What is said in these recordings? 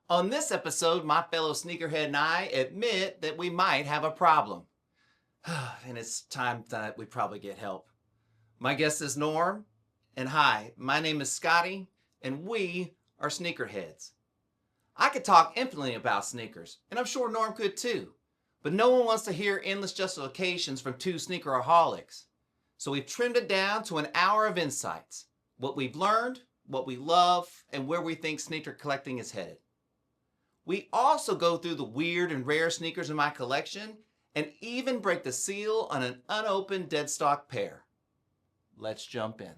On this episode, my fellow sneakerhead and I admit that we might have a problem. And it's time that we probably get help. My guest is Norm, and hi, my name is Scottie, and we are Sneakerheads. I could talk infinitely about sneakers, and I'm sure Norm could too, but no one wants to hear endless justifications from two sneakerholics. So we've trimmed it down to an hour of insights, what we've learned, what we love, and where we think sneaker collecting is headed. We also go through the weird and rare sneakers in my collection and even break the seal on an unopened deadstock pair. Let's jump in.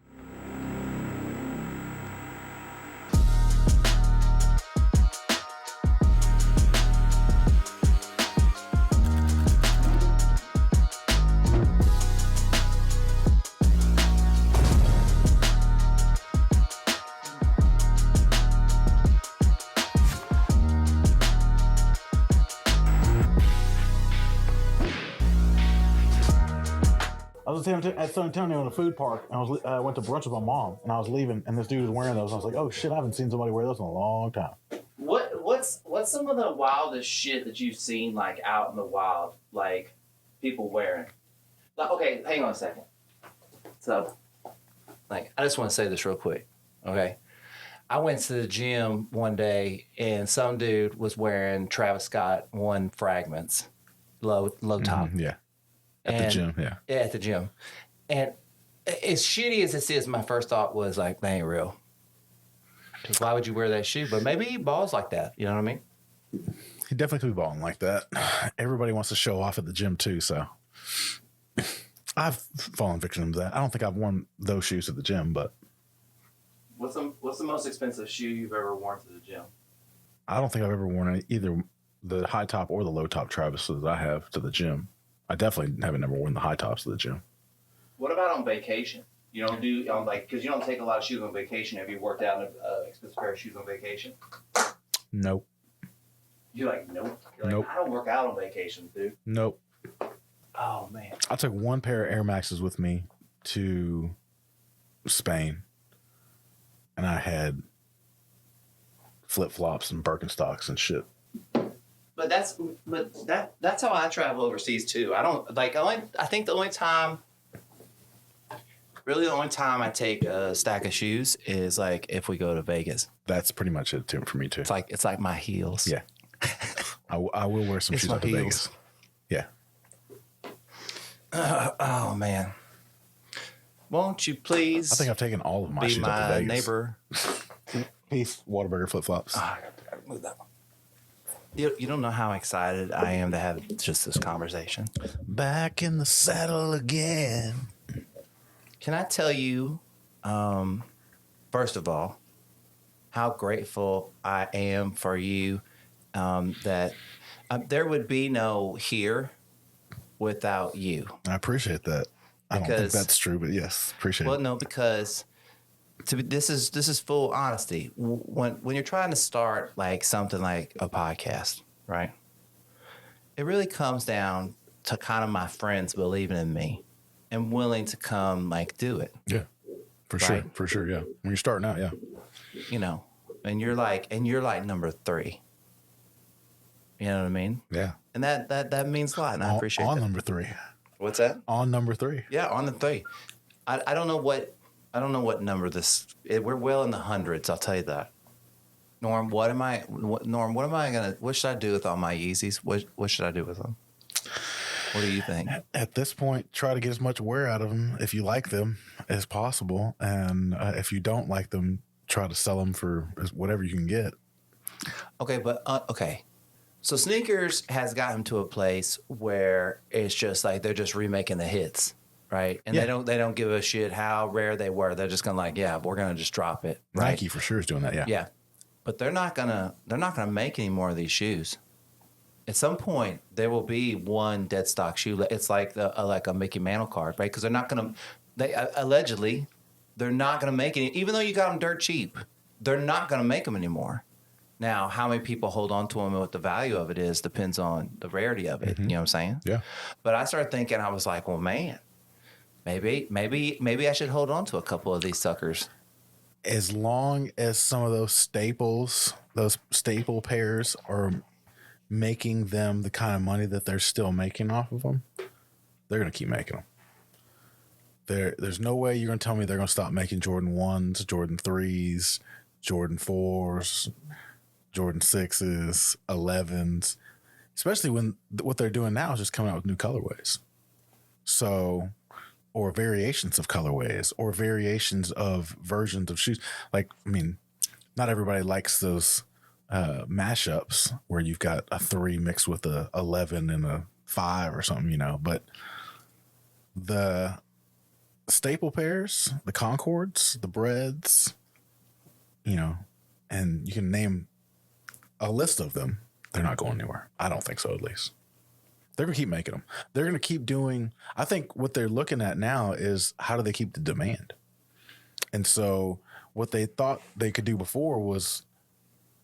I was at San Antonio in a food park, and I went to brunch with my mom, and I was leaving, and this dude was wearing those. And I was like, "Oh shit, I haven't seen somebody wear those in a long time." What's some of the wildest shit that you've seen like out in the wild, like people wearing? Like, okay, hang on a second. So, like, I just want to say this real quick. Okay, I went to the gym one day, and some dude was wearing Travis Scott One Fragments, low top. Yeah. At the gym, yeah. Yeah, at the gym. And as shitty as this is, my first thought was like, that ain't real. Because why would you wear that shoe? But maybe he balls like that. You know what I mean? He definitely could be balling like that. Everybody wants to show off at the gym too, so I've fallen victim to that. I don't think I've worn those shoes at the gym, but What's the most expensive shoe you've ever worn to the gym? I don't think I've ever worn either the high top or the low top Travises I have to the gym. I definitely haven't never worn the high tops to the gym. What about on vacation? You don't do because you don't take a lot of shoes on vacation. Have you worked out an expensive pair of shoes on vacation? Nope. You're like, nope. You're like, Nope. I don't work out on vacation, dude. Nope. Oh man. I took one pair of Air Maxes with me to Spain, and I had flip flops and Birkenstocks and shit. But that's how I travel overseas too. I don't like I think the only time I take a stack of shoes is like if we go to Vegas. That's pretty much it for me too. It's like my heels. Yeah. I will wear some shoes out to Vegas. Yeah. Oh man. Won't you please? I think I've taken all of my shoes out to Vegas. Neighbor. Peace. Whataburger flip flops. Oh, I gotta move that one. You don't know how excited I am to have just this conversation. Back in the saddle again. Can I tell you, first of all, how grateful I am for you that there would be no here without you. I appreciate that. I don't think that's true, but yes, appreciate it. Well, no, because this is full honesty. When you're trying to start like something like a podcast, right? It really comes down to kind of my friends believing in me and willing to come like do it. Yeah, for sure. Yeah, when you're starting out, yeah. You know, and you're like number 3. You know what I mean? Yeah. And that means a lot, and I appreciate that. On number 3. What's that? On number 3. Yeah, on the 3. I don't know what number this. We're well in the hundreds. I'll tell you that. Norm, what should I do with all my Yeezys? What should I do with them? What do you think? At this point, try to get as much wear out of them if you like them as possible, and if you don't like them, try to sell them for whatever you can get. Okay, but okay. So sneakers has gotten to a place where it's just like they're just remaking the hits. Right, and yeah. they don't give a shit how rare they were. They're just gonna like, yeah, we're gonna just drop it. Right? Nike for sure is doing that. Yeah, yeah, but they're not gonna make any more of these shoes. At some point, there will be one dead stock shoe. It's like a Mickey Mantle card, right? Because they're not gonna. Allegedly, they're not gonna make any. Even though you got them dirt cheap, they're not gonna make them anymore. Now, how many people hold on to them and what the value of it is depends on the rarity of it. Mm-hmm. You know what I'm saying? Yeah. But I started thinking, I was like, well, man. Maybe I should hold on to a couple of these suckers as long as some of those staple pairs are making them the kind of money that they're still making off of them, they're going to keep making them. There's no way you're going to tell me they're going to stop making Jordan 1s, Jordan 3s, Jordan 4s, Jordan 6s, 11s, especially when what they're doing now is just coming out with new colorways. So, or variations of colorways or variations of versions of shoes. Like, I mean, not everybody likes those mashups where you've got a 3 mixed with a 11 and a 5 or something, you know, but the staple pairs, the Concords, the Breads, you know, and you can name a list of them. They're not going anywhere. I don't think so, at least. They're going to keep making them. They're going to keep doing. I think what they're looking at now is how do they keep the demand? And so what they thought they could do before was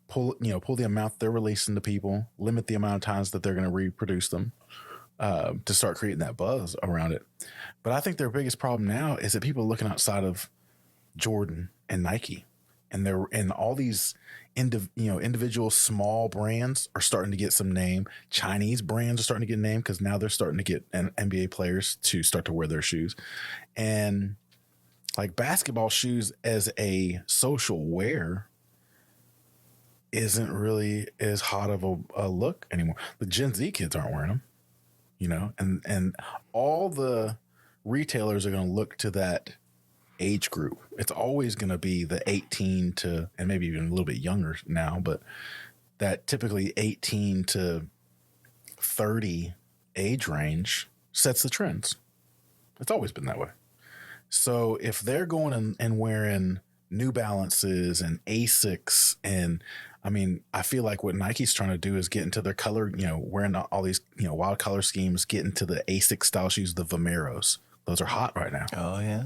pull the amount they're releasing to people, limit the amount of times that they're going to reproduce them, to start creating that buzz around it. But I think their biggest problem now is that people are looking outside of Jordan and Nike, and all these individual small brands are starting to get some name. Chinese brands are starting to get name because now they're starting to get NBA players to start to wear their shoes. And like basketball shoes as a social wear isn't really as hot of a look anymore. The Gen Z kids aren't wearing them, you know, and all the retailers are going to look to that age group. It's always going to be the 18 to, and maybe even a little bit younger now, but that typically 18 to 30 age range sets the trends. It's always been that way. So if they're going and wearing New Balances and Asics, and I mean, I feel like what Nike's trying to do is get into their color, you know, wearing all these, you know, wild color schemes, get into the Asics style shoes, the Vomeros. Those are hot right now. Oh, yeah.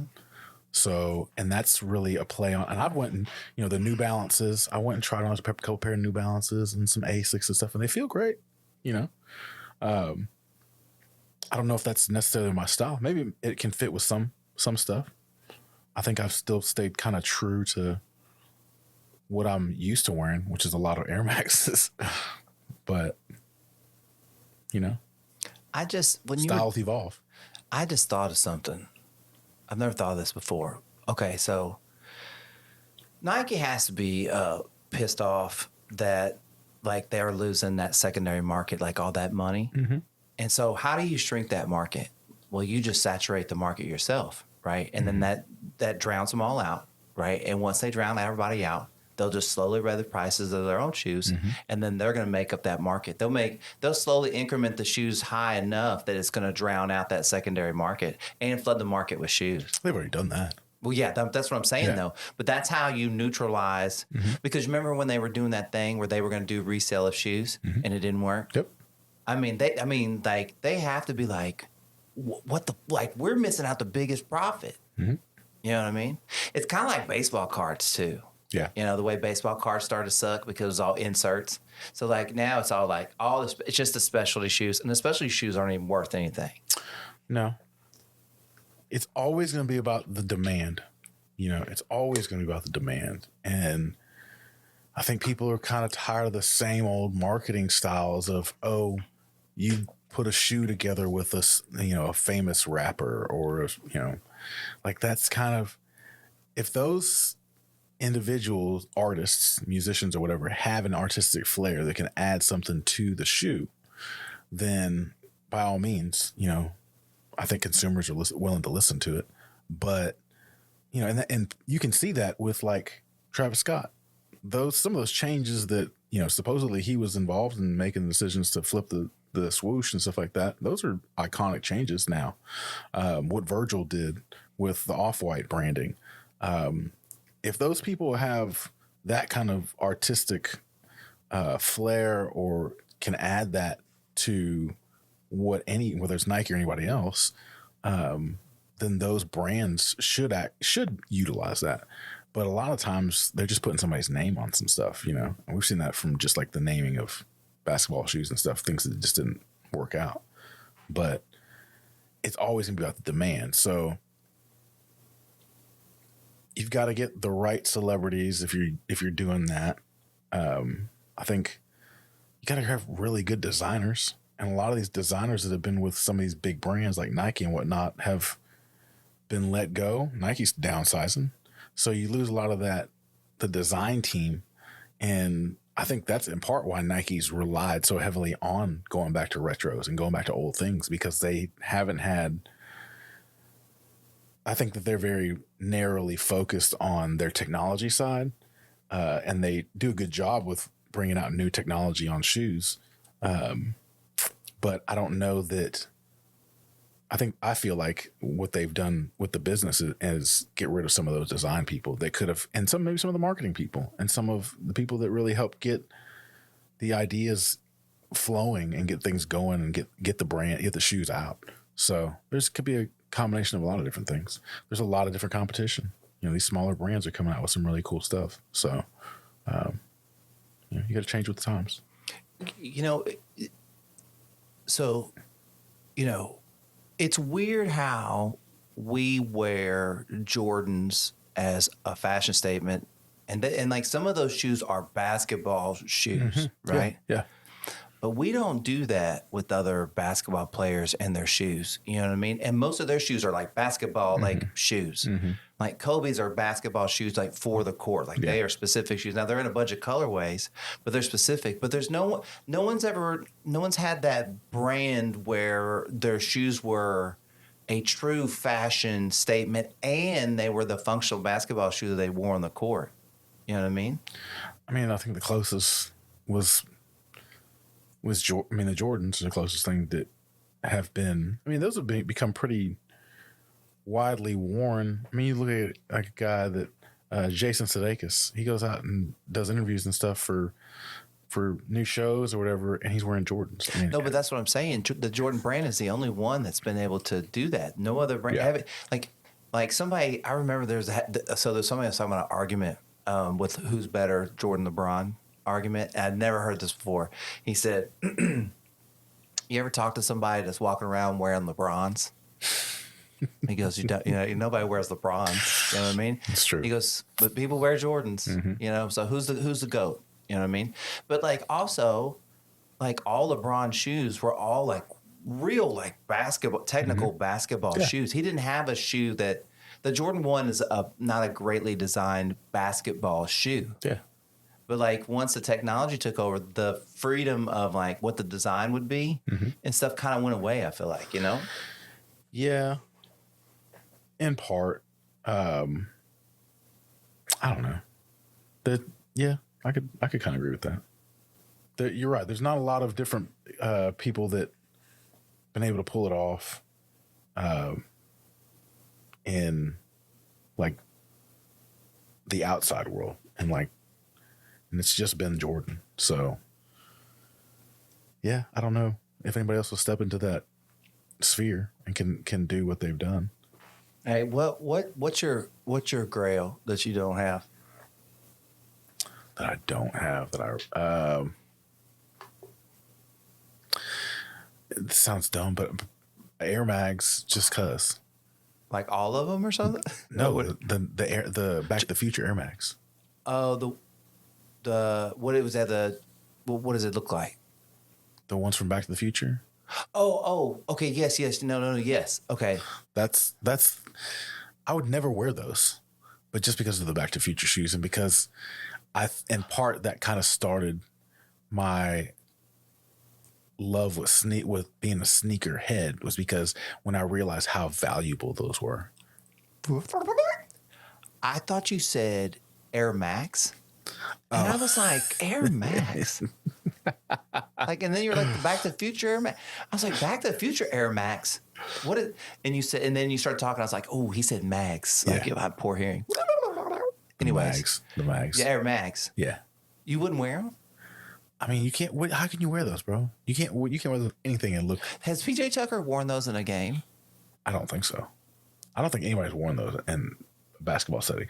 So, and that's really a play on, and I went and, you know, the New Balances, I went and tried on a couple pair of New Balances and some Asics and stuff, and they feel great, you know. I don't know if that's necessarily my style. Maybe it can fit with some stuff. I think I've still stayed kind of true to what I'm used to wearing, which is a lot of Air Maxes. But, you know, styles evolve. I just thought of something. I've never thought of this before. Okay, so Nike has to be pissed off that like they're losing that secondary market, like all that money. Mm-hmm. And so how do you shrink that market? Well, you just saturate the market yourself, right? And Mm-hmm. then that drowns them all out, right? And once they drown everybody out, they'll just slowly raise the prices of their own shoes, mm-hmm. and then they're going to make up that market. They'll slowly increment the shoes high enough that it's going to drown out that secondary market and flood the market with shoes. They've already done that. Well, yeah, that's what I'm saying, though. But that's how you neutralize. Mm-hmm. Because remember when they were doing that thing where they were going to do resale of shoes, mm-hmm. and it didn't work? Yep. They have to be like, we're missing out the biggest profit. Mm-hmm. You know what I mean? It's kind of like baseball cards too. Yeah. You know, the way baseball cards started to suck because it was all inserts. So like now it's all like it's just the specialty shoes, and the specialty shoes aren't even worth anything. No. It's always going to be about the demand. You know, it's always going to be about the demand. And I think people are kind of tired of the same old marketing styles of, oh, you put a shoe together with a famous rapper or, you know, like that's kind of, if those individuals, artists, musicians or whatever have an artistic flair that can add something to the shoe, then by all means, you know, I think consumers are willing to listen to it. But, you know, and you can see that with like Travis Scott, some of those changes that, you know, supposedly he was involved in making decisions to flip the swoosh and stuff like that. Those are iconic changes now. What Virgil did with the Off-White branding. If those people have that kind of artistic flair or can add that to whether it's Nike or anybody else, then those brands should utilize that. But a lot of times they're just putting somebody's name on some stuff, you know, and we've seen that from just like the naming of basketball shoes and stuff, things that just didn't work out. But it's always gonna be about the demand. So you've got to get the right celebrities if you're doing that. I think you got to have really good designers, and a lot of these designers that have been with some of these big brands like Nike and whatnot have been let go. Nike's downsizing, so you lose a lot of the design team, and I think that's in part why Nike's relied so heavily on going back to retros and going back to old things, because they haven't had. I think that they're very narrowly focused on their technology side, and they do a good job with bringing out new technology on shoes. But I don't know that. I feel like what they've done with the business is get rid of some of those design people that could have, and maybe some of the marketing people and some of the people that really help get the ideas flowing and get things going and get the shoes out. So could be a combination of a lot of different things. There's a lot of different competition. These smaller brands are coming out with some really cool stuff. So, you got to change with the times. It's weird how we wear Jordans as a fashion statement, and like some of those shoes are basketball shoes, right? Yeah. But we don't do that with other basketball players and their shoes. You know what I mean? And most of their shoes are like basketball like shoes. Like Kobe's are basketball shoes like for the court. Like they are specific shoes. Now they're in a bunch of colorways, but they're specific. But there's no one's had that brand where their shoes were a true fashion statement and they were the functional basketball shoe that they wore on the court. You know what I mean? I think the closest was the Jordans are the closest thing that have been. Those have become pretty widely worn. You look at like a guy that Jason Sudeikis. He goes out and does interviews and stuff for new shows or whatever, and he's wearing Jordans. No, but that's what I'm saying. The Jordan brand is the only one that's been able to do that. No other brand have it. Like somebody. I remember there's somebody was talking about an argument with who's better, Jordan, LeBron. Argument. I'd never heard this before. He said, "You ever talk to somebody that's walking around wearing LeBrons?" He goes, nobody wears LeBrons. You know what I mean? It's true. He goes, but people wear Jordans. So who's the GOAT? You know what I mean? But like also, like all LeBron shoes were all like real like basketball, technical basketball shoes. He didn't have a shoe that the Jordan 1 is not a greatly designed basketball shoe. Yeah. But like once the technology took over, the freedom of like what the design would be and stuff kind of went away. I feel like, Yeah. In part, I don't know. I could kind of agree with that. You're right. There's not a lot of different people that been able to pull it off, in like the outside world, and it's just been Jordan. So, yeah, I don't know if anybody else will step into that sphere and can do what they've done. Hey, what's your grail that you don't have? That I don't have. It sounds dumb, but Air Mags, just cause. Like all of them or something? No, the Back to the Future Air Mags. Oh, what does it look like? The ones from Back to the Future. Oh, okay, yes, no, yes, okay. That's. I would never wear those, but just because of the Back to the Future shoes, and because in part that kind of started my love with being a sneakerhead, was because when I realized how valuable those were. I thought you said Air Max. And I was like, Air Max? And then you're like, the Back to the Future Air Max. I was like, Back to the Future Air Max? And you said, and then you started talking. I was like, oh, he said Mags. Like, I had poor hearing. Anyways. The Mags. Yeah, Air Max. Yeah. You wouldn't wear them? You can't. How can you wear those, bro? You can't wear anything and look. Has PJ Tucker worn those in a game? I don't think so. I don't think anybody's worn those in a basketball setting.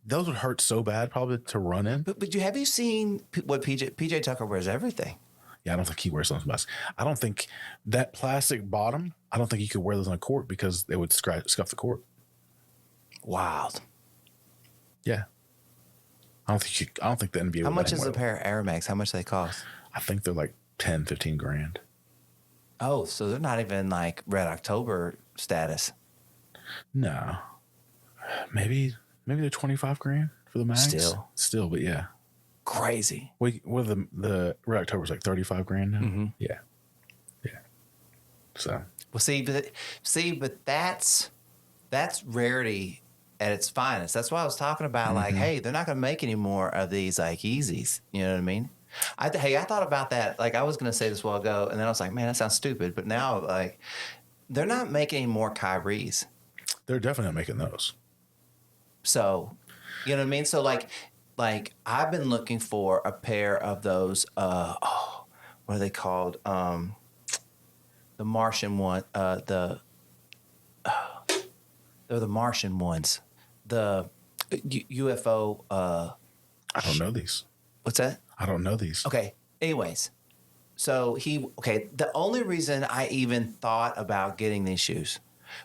Those would hurt so bad probably to run in. But have you seen what PJ Tucker wears everything? Yeah, I don't think he wears those in basketball. I don't think that plastic bottom, I don't think he could wear those on a court because they would scuff the court. Wild. Yeah. I don't think the NBA. How would much let him is a wear them. pair of REMIX? How much do they cost? I think they're like 10, 15 grand. Oh, so they're not even like Red October status. No. Maybe they're 25 grand for the mags. Still, but yeah. Crazy. What are the Red October's like 35 grand now? Mm-hmm. Yeah. So. Well, but that's rarity at its finest. That's why I was talking about like, hey, they're not going to make any more of these like Yeezys. You know what I mean? I thought about that. Like I was going to say this a while ago, and then I was like, man, that sounds stupid. But now like, they're not making any more Kyries. They're definitely not making those. So, you know what I mean? So like I've been looking for a pair of those. What are they called? The Martian one. They're the Martian ones. The UFO. I don't know these. What's that? I don't know these. Okay. Anyways, so the only reason I even thought about getting these shoes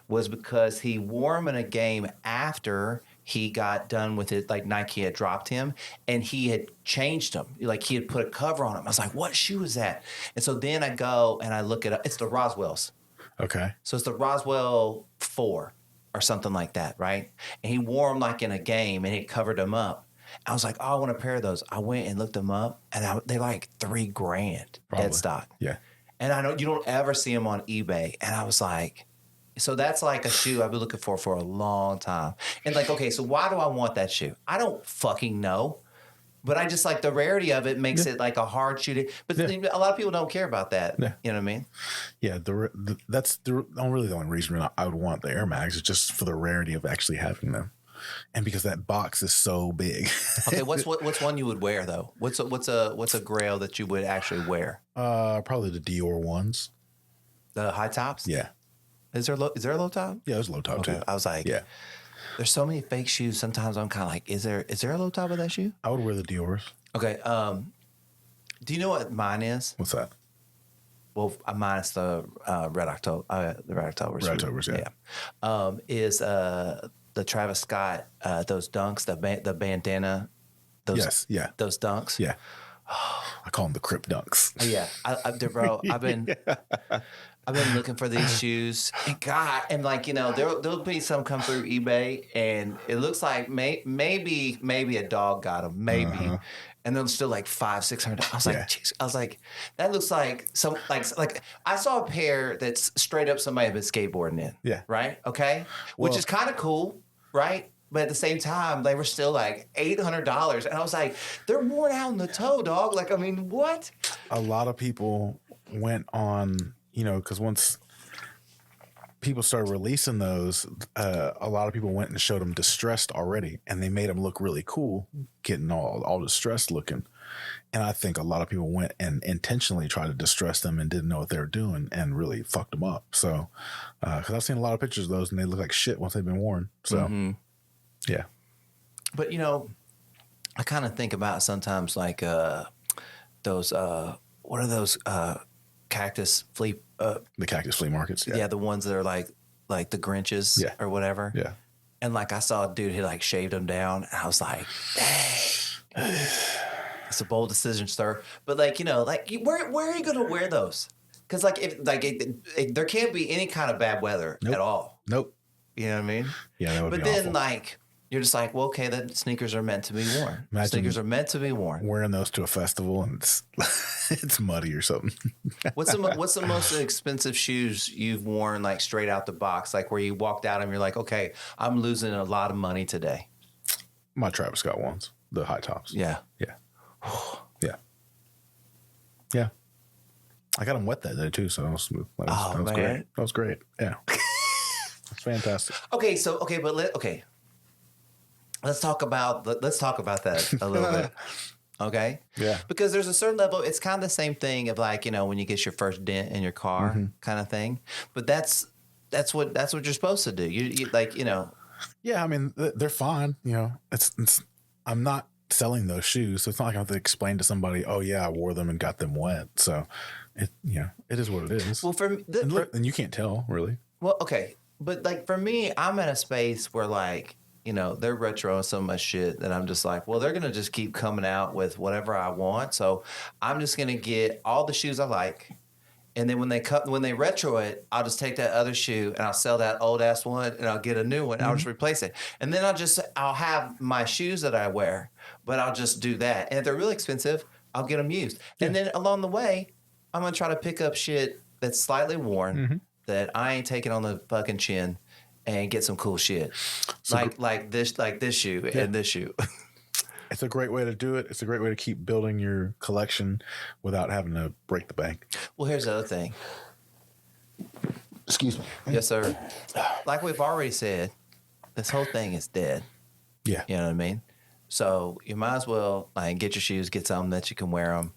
was because he wore them in a game after he got done with it. Like Nike had dropped him and he had changed them. Like he had put a cover on them. I was like, what shoe is that? And so then I go and I look it up. It's the Roswells. Okay. So it's the Roswell 4 or something like that, right? And he wore them like in a game and he covered them up. I was like, oh, I want a pair of those. I went and looked them up, and they're like $3,000 Probably. dead stock. Yeah. And I know you don't ever see them on eBay. And I was like, so that's like a shoe I've been looking for a long time. And like, okay, so why do I want that shoe? I don't fucking know. But I just like the rarity of it makes it like a hard shoe to. But a lot of people don't care about that. Yeah. You know what I mean? Yeah. That's really the only reason I would want the Air Mags is just for the rarity of actually having them. And because that box is so big. Okay, what's one you would wear though? What's a grail that you would actually wear? Probably the Dior ones. The high tops? Yeah. Is there a low top? Yeah, there's low top too. I was like, yeah. There's so many fake shoes. Sometimes I'm kind of like, is there a low top of that shoe? I would wear the Dior's. Okay. Do you know what mine is? What's that? Well, mine is the Red October. The Red Octobers. Red Octobers, yeah. Is the Travis Scott those dunks, the bandana. Yes. Yeah. Those dunks. Yeah. I call them the Crip Dunks. Yeah, bro. I've been looking for these shoes, and God, and like there'll be some come through eBay, and it looks like maybe a dog got them, maybe, and they're still like $500-$600. I was like, geez, I was like, that looks like some like I saw a pair that's straight up somebody had been skateboarding in. Yeah. Right. Okay. Which is kind of cool, right? But at the same time, they were still like $800, and I was like, they're worn out in the toe, dog. Like, I mean, what? A lot of people went on. Because once people started releasing those, a lot of people went and showed them distressed already, and they made them look really cool, getting all distressed looking. And I think a lot of people went and intentionally tried to distress them and didn't know what they were doing and really fucked them up. So, because I've seen a lot of pictures of those, and they look like shit once they've been worn. So, yeah. But I kind of think about sometimes like those. What are those? Cactus flea the cactus flea markets, the ones that are like the Grinches or whatever, and like I saw a dude who like shaved them down, and I was like, dang, it's a bold decision, sir. But like where are you gonna wear those? Because like if there can't be any kind of bad weather at all. Nope. You know what I mean? Yeah, that would but be then awful. Like you're just like, well, okay, then sneakers are meant to be worn. Sneakers are meant to be worn. Wearing those to a festival and it's muddy or something. What's the most expensive shoes you've worn like straight out the box? Like where you walked out and you're like, okay, I'm losing a lot of money today. My Travis Scott ones, the high tops. Yeah. Yeah. Yeah. I got them wet that day too, so that was smooth. That was great. That was great. Yeah. That's fantastic. Okay, Let's talk about that a little bit. Okay. Yeah. Because there's a certain level. It's kind of the same thing of like when you get your first dent in your car, kind of thing. But that's what you're supposed to do. You like. Yeah, I mean they're fine. It's I'm not selling those shoes, so it's not like I have to explain to somebody. Oh yeah, I wore them and got them wet. So it is what it is. Well, and you can't tell really. Well, okay, but like for me, I'm in a space where like they're retroing so much shit that I'm just like, well, they're gonna just keep coming out with whatever I want. So I'm just gonna get all the shoes I like. And then when they retro it, I'll just take that other shoe and I'll sell that old ass one and I'll get a new one. And I'll just replace it. And then I'll have my shoes that I wear, but I'll just do that. And if they're really expensive, I'll get them used. Yeah. And then along the way, I'm going to try to pick up shit that's slightly worn that I ain't taking on the fucking chin and get some cool shit. So like this shoe and this shoe. It's a great way to do it. It's a great way to keep building your collection without having to break the bank. Well, here's the other thing. Excuse me. Yes, sir. Like we've already said, this whole thing is dead. Yeah. You know what I mean? So you might as well get your shoes, get something that you can wear them.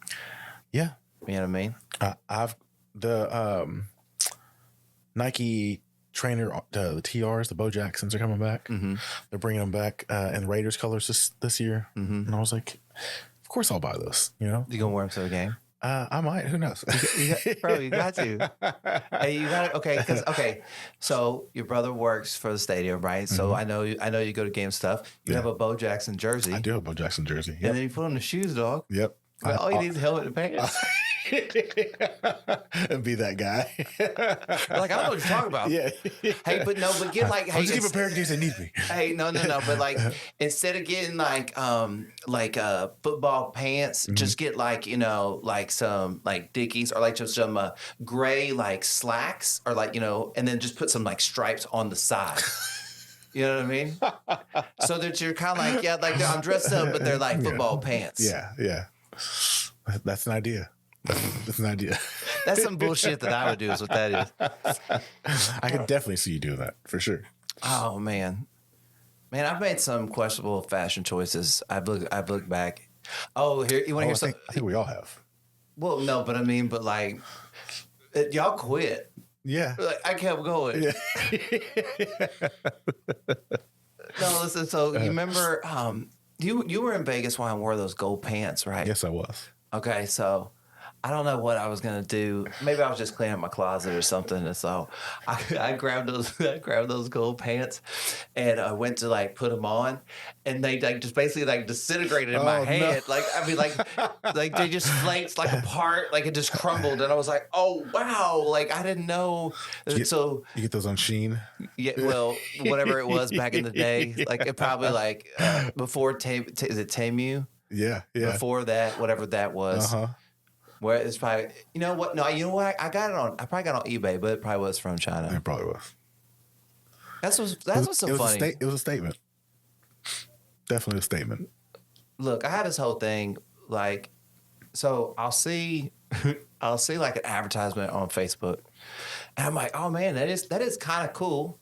Yeah. You know what I mean? I've the Nike trainer, the TRs, the Bo Jacksons are coming back. Mm-hmm. They're bringing them back in Raiders colors this year. Mm-hmm. And I was like, of course I'll buy this. You know, you gonna wear them to the game? I might. Who knows? Bro, you got to. Hey, you got to. Okay. So your brother works for the stadium, right? So mm-hmm. I know you go to game stuff. You have a Bo Jackson jersey. I do have a Bo Jackson jersey. Yep. And then you put on the shoes, dog. Yep. All you need is a helmet and pants. And be that guy. Like, I don't know what you're talking about. Yeah. Hey, but get like, I'll just give a pair in case they need me. Hey, no. But instead of getting football pants, mm-hmm. just get some Dickies or just some gray slacks or and then just put some stripes on the side. You know what I mean? So that you're kind of I'm dressed up, but they're football pants. Yeah. That's an idea. That's an idea. That's some bullshit that I would do is what that is. I could definitely see you doing that for sure. Oh, man. I've made some questionable fashion choices. I've looked back. Oh, here, you want to hear something? I think we all have. Well, no, but y'all quit. Yeah. I kept going. Yeah. No, listen, so you remember you were in Vegas when I wore those gold pants, right? Yes, I was. Okay, so I don't know what I was gonna do. Maybe I was just cleaning my closet or something, and so I grabbed those gold pants, and I went to put them on, and they just basically disintegrated in my hand. No. They just flaked apart, it just crumbled, and I was like, oh wow, I didn't know. You get those on Shein. Yeah, well, whatever it was back in the day, it probably before is it Temu? Yeah. Before that, whatever that was. Where it's probably, you know what? No, you know what? I probably got it on eBay, but it probably was from China. It probably was. That's what's so funny. It was a statement. Definitely a statement. Look, I have this whole thing, so I'll see an advertisement on Facebook, and I'm like, oh man, that is kind of cool.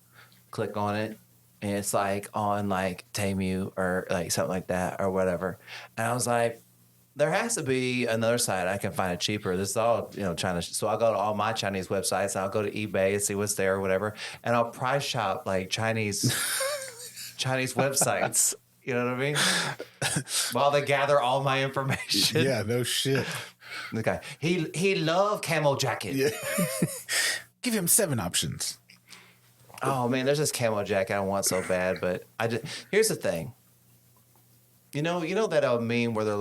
Click on it. And it's on Temu or something like that or whatever. And I was like, there has to be another site I can find it cheaper. This is all, China. So I'll go to all my Chinese websites. I'll go to eBay and see what's there or whatever. And I'll price shop Chinese websites. You know what I mean? While they gather all my information. Yeah, no shit. Okay. He loved camo jacket. Yeah. Give him 7 options. Oh man, there's this camo jacket I want so bad, but here's the thing. You know that old meme where they're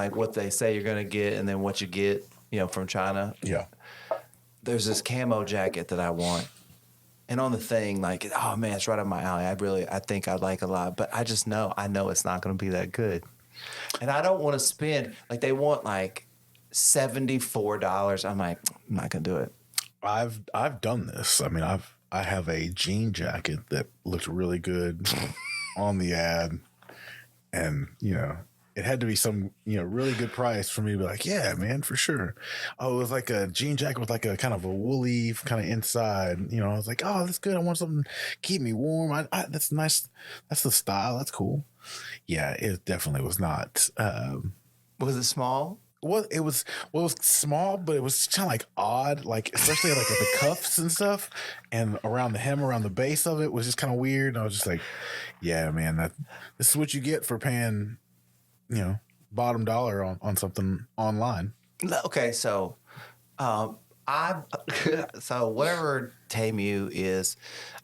what they say you're gonna get and then what you get, from China. Yeah. There's this camo jacket that I want, and on the thing, oh man, it's right up my alley. I think I'd like a lot, but I know it's not gonna be that good, and I don't want to spend they want $74. I'm like, I'm not gonna do it. I've done this. I have a jean jacket that looked really good on the ad, and it had to be some really good price for me to be like, yeah, man, for sure. Oh, it was a jean jacket with a kind of a woolly kind of inside. I was like, oh, that's good. I want something to keep me warm. That's nice. That's the style. That's cool. Yeah, it definitely was not. Was it small? Well, it was small, but it was kind of odd, especially at the cuffs and stuff, and around the hem, around the base of it was just kind of weird. And I was just like, yeah, man, this is what you get for paying, bottom dollar on something online. Okay, so So whatever Temu is,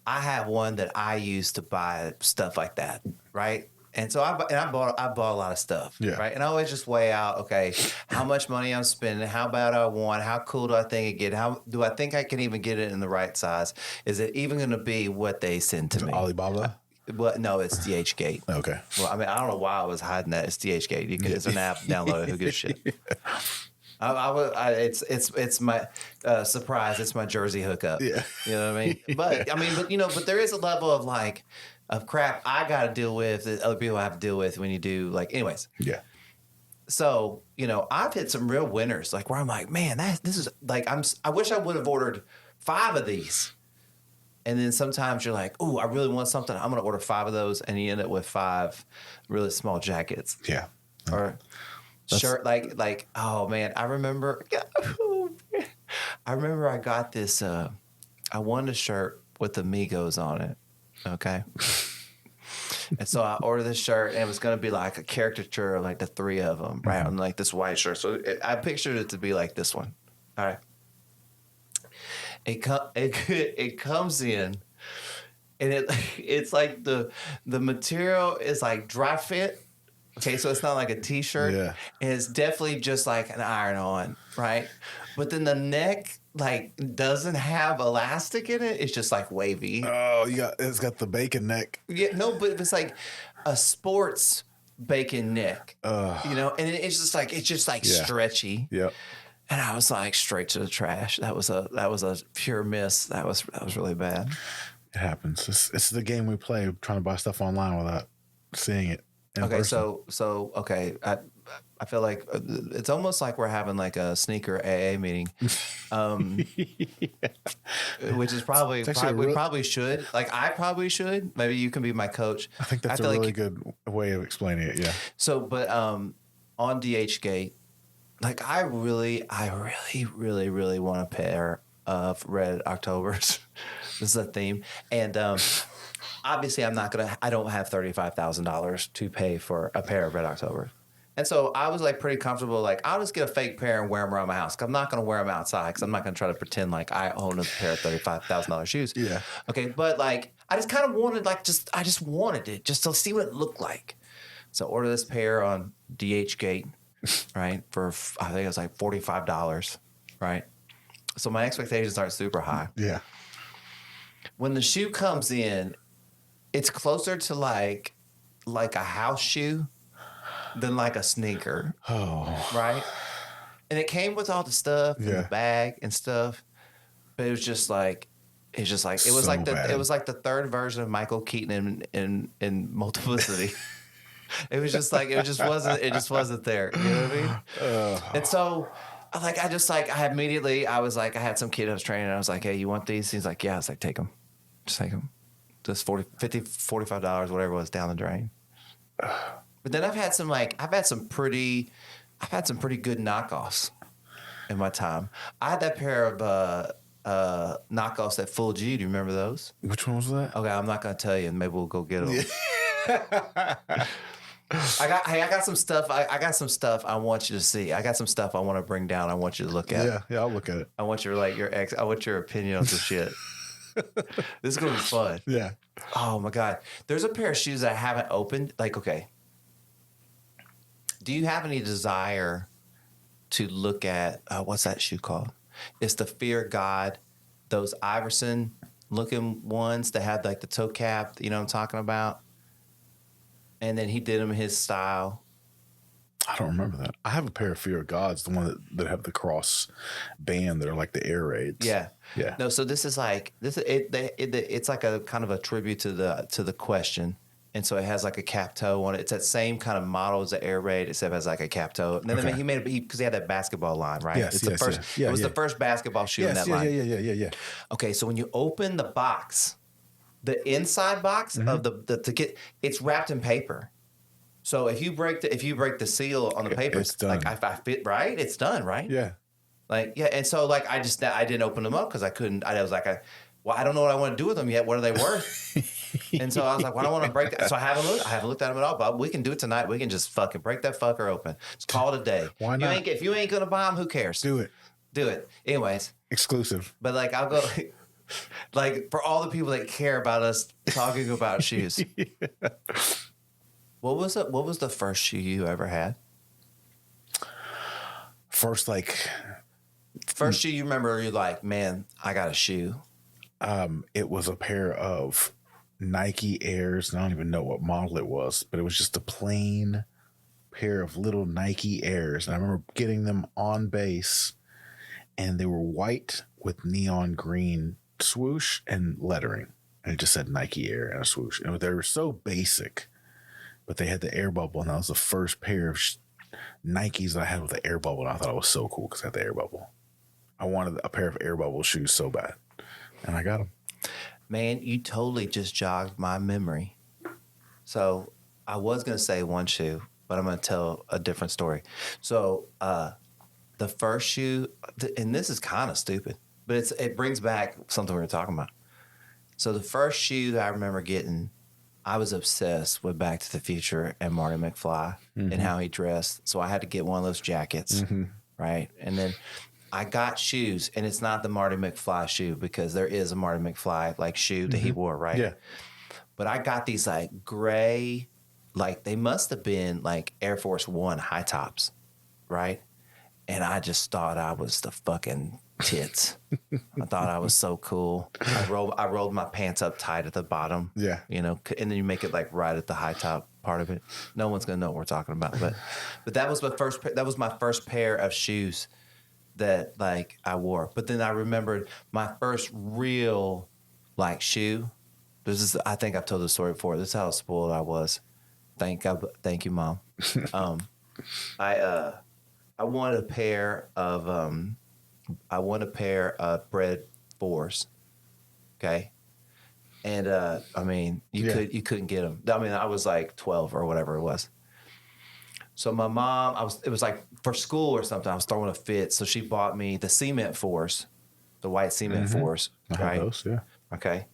I have one that I use to buy stuff like that, right? And so I bought a lot of stuff, right? And I always just weigh out, okay, how much money I'm spending, how bad I want, how cool do I think it get, how do I think I can even get it in the right size? Is it even going to be what they send to me? Alibaba? Well, no, it's DHgate. Okay. Well, I mean, I don't know why I was hiding that. It's DHgate. It's an app. Download it. Who gives a shit? It's my surprise. It's my Jersey hookup. Yeah. You know what I mean? But there is a level of like of crap I got to deal with that other people have to deal with when you do like. Anyways. Yeah. So I've hit some real winners like where I'm like, man, this is like I wish I would have ordered 5 of these. And then sometimes you're like, ooh, I really want something. I'm going to order 5 of those. And you end up with 5 really small jackets. Yeah. Or shirt. Like, oh, man. I remember I got this. I wanted a shirt with Amigos on it. Okay. And so I ordered this shirt, and it was going to be like a caricature of like the 3 of them, right? On like this white shirt. So I pictured it to be like this one. All right. It comes in, and it's like the material is like dry fit. Okay, so it's not like a t-shirt. Yeah. And it's definitely just like an iron-on, right? But then the neck like doesn't have elastic in it. It's just like wavy. Oh, it's got the bacon neck. Yeah, no, but it's like a sports bacon neck. And it's just like stretchy. Yep. And I was like straight to the trash. That was a pure miss. That was really bad. It happens. It's the game we play, trying to buy stuff online without seeing it. Okay, person. so okay, I feel like it's almost like we're having like a sneaker AA meeting, which is probably we probably should. Like I probably should. Maybe you can be my coach. I think that's a really good way of explaining it. Yeah. So, but on DHgate, like I really want a pair of Red Octobers. This is a theme, and obviously I don't have $35,000 to pay for a pair of Red October. And so I was like pretty comfortable. Like I'll just get a fake pair and wear them around my house. 'Cause I'm not going to wear them outside. 'Cause I'm not going to try to pretend like I own a pair of $35,000 shoes. Yeah. Okay. But like, I just kind of wanted I just wanted it just to see what it looked like. So I ordered this pair on DHgate, right? For, I think it was like $45, right? So my expectations aren't super high. Yeah. When the shoe comes in, it's closer to like a house shoe than like a sneaker. Oh. Right? And it came with all the stuff and the bag and stuff. But it was just like it was like the 3rd version of Michael Keaton in Multiplicity. It just wasn't there. You know what I mean? And so I had some kid I was training, and I was like, hey, you want these? He's like, yeah. I was like, take them. Just take them. Just $40, $50, $45, whatever it was, down the drain. But then I've had some pretty good knockoffs in my time. I had that pair of knockoffs at Full G. Do you remember those? Which one was that? Okay, I'm not gonna tell you, and maybe we'll go get them. I got some stuff. I got some stuff I want you to see. I got some stuff I want to bring down. I want you to look at. Yeah, I'll look at it. I want I want your opinion on some shit. This is gonna be fun. Yeah. Oh my God. There's a pair of shoes I haven't opened. Like, okay. Do you have any desire to look at what's that shoe called? It's the Fear God, those Iverson looking ones that have like the toe cap. You know what I'm talking about? And then he did them his style. I don't remember that. I have a pair of Fear of Gods, the one that have the cross band that are like the air raids. Yeah. Yeah. No, so this is like it's like a kind of a tribute to the Question. And so it has like a cap toe on it. It's that same kind of model as the air raid, except it has like a cap toe. And then he made it because he had that basketball line, right? Yes, it's the first. Yeah. It was the first basketball shoe in that line. Yeah. Okay, so when you open the box, the inside box of the kit, it's wrapped in paper. So if you break the seal on the paper, it's done. like if I fit right, it's done, right? Yeah. Like and so like I didn't open them up because I couldn't. I was like I don't know what I want to do with them yet. What are they worth? And so I was like, well, I don't want to break that. So I haven't looked at them at all, but we can do it tonight. We can just fucking break that fucker open. Just call it a day. Why not? If you ain't going to buy them, who cares? Do it. Do it. Anyways, Exclusive. but like I'll go like for all the people that care about us talking about shoes. What was the first shoe you ever had? First, First shoe you remember you're like, man, I got a shoe. it was a pair of Nike Airs. And I don't even know what model it was, but it was just a plain pair of little Nike Airs. And I remember getting them on base, and they were white with neon green swoosh and lettering. And it just said Nike Air and a swoosh. And they were so basic, but they had the air bubble. And that was the first pair of Nikes that I had with the air bubble. And I thought it was so cool because I had the air bubble. I wanted a pair of air bubble shoes so bad. And I got them. Man, you totally just jogged my memory. So I was going to say one shoe, but I'm going to tell a different story. So the first shoe, and this is kind of stupid, but it brings back something we were talking about. So the first shoe that I remember getting, I was obsessed with Back to the Future and Marty McFly and how he dressed. So I had to get one of those jackets, right? And then I got shoes, and it's not the Marty McFly shoe because there is a Marty McFly like shoe that he wore, right? Yeah. But I got these like gray, like they must have been like Air Force One high tops, right? And I just thought I was the fucking tits. I thought I was so cool. I rolled my pants up tight at the bottom. Yeah. You know, and then you make it like right at the high top part of it. No one's gonna know what we're talking about. But that was my first pair of shoes that like I wore. But then I remembered my first real like shoe. I think I've told the story before. This is how spoiled I was. Thank you, Mom. I wanted a pair of Bred 4s. Okay. And I mean, you couldn't get them. I mean, I was like 12 or whatever it was. So my mom, it was like for school or something, I was throwing a fit. So she bought me the cement 4s, the white cement 4s. I had those, yeah. Okay.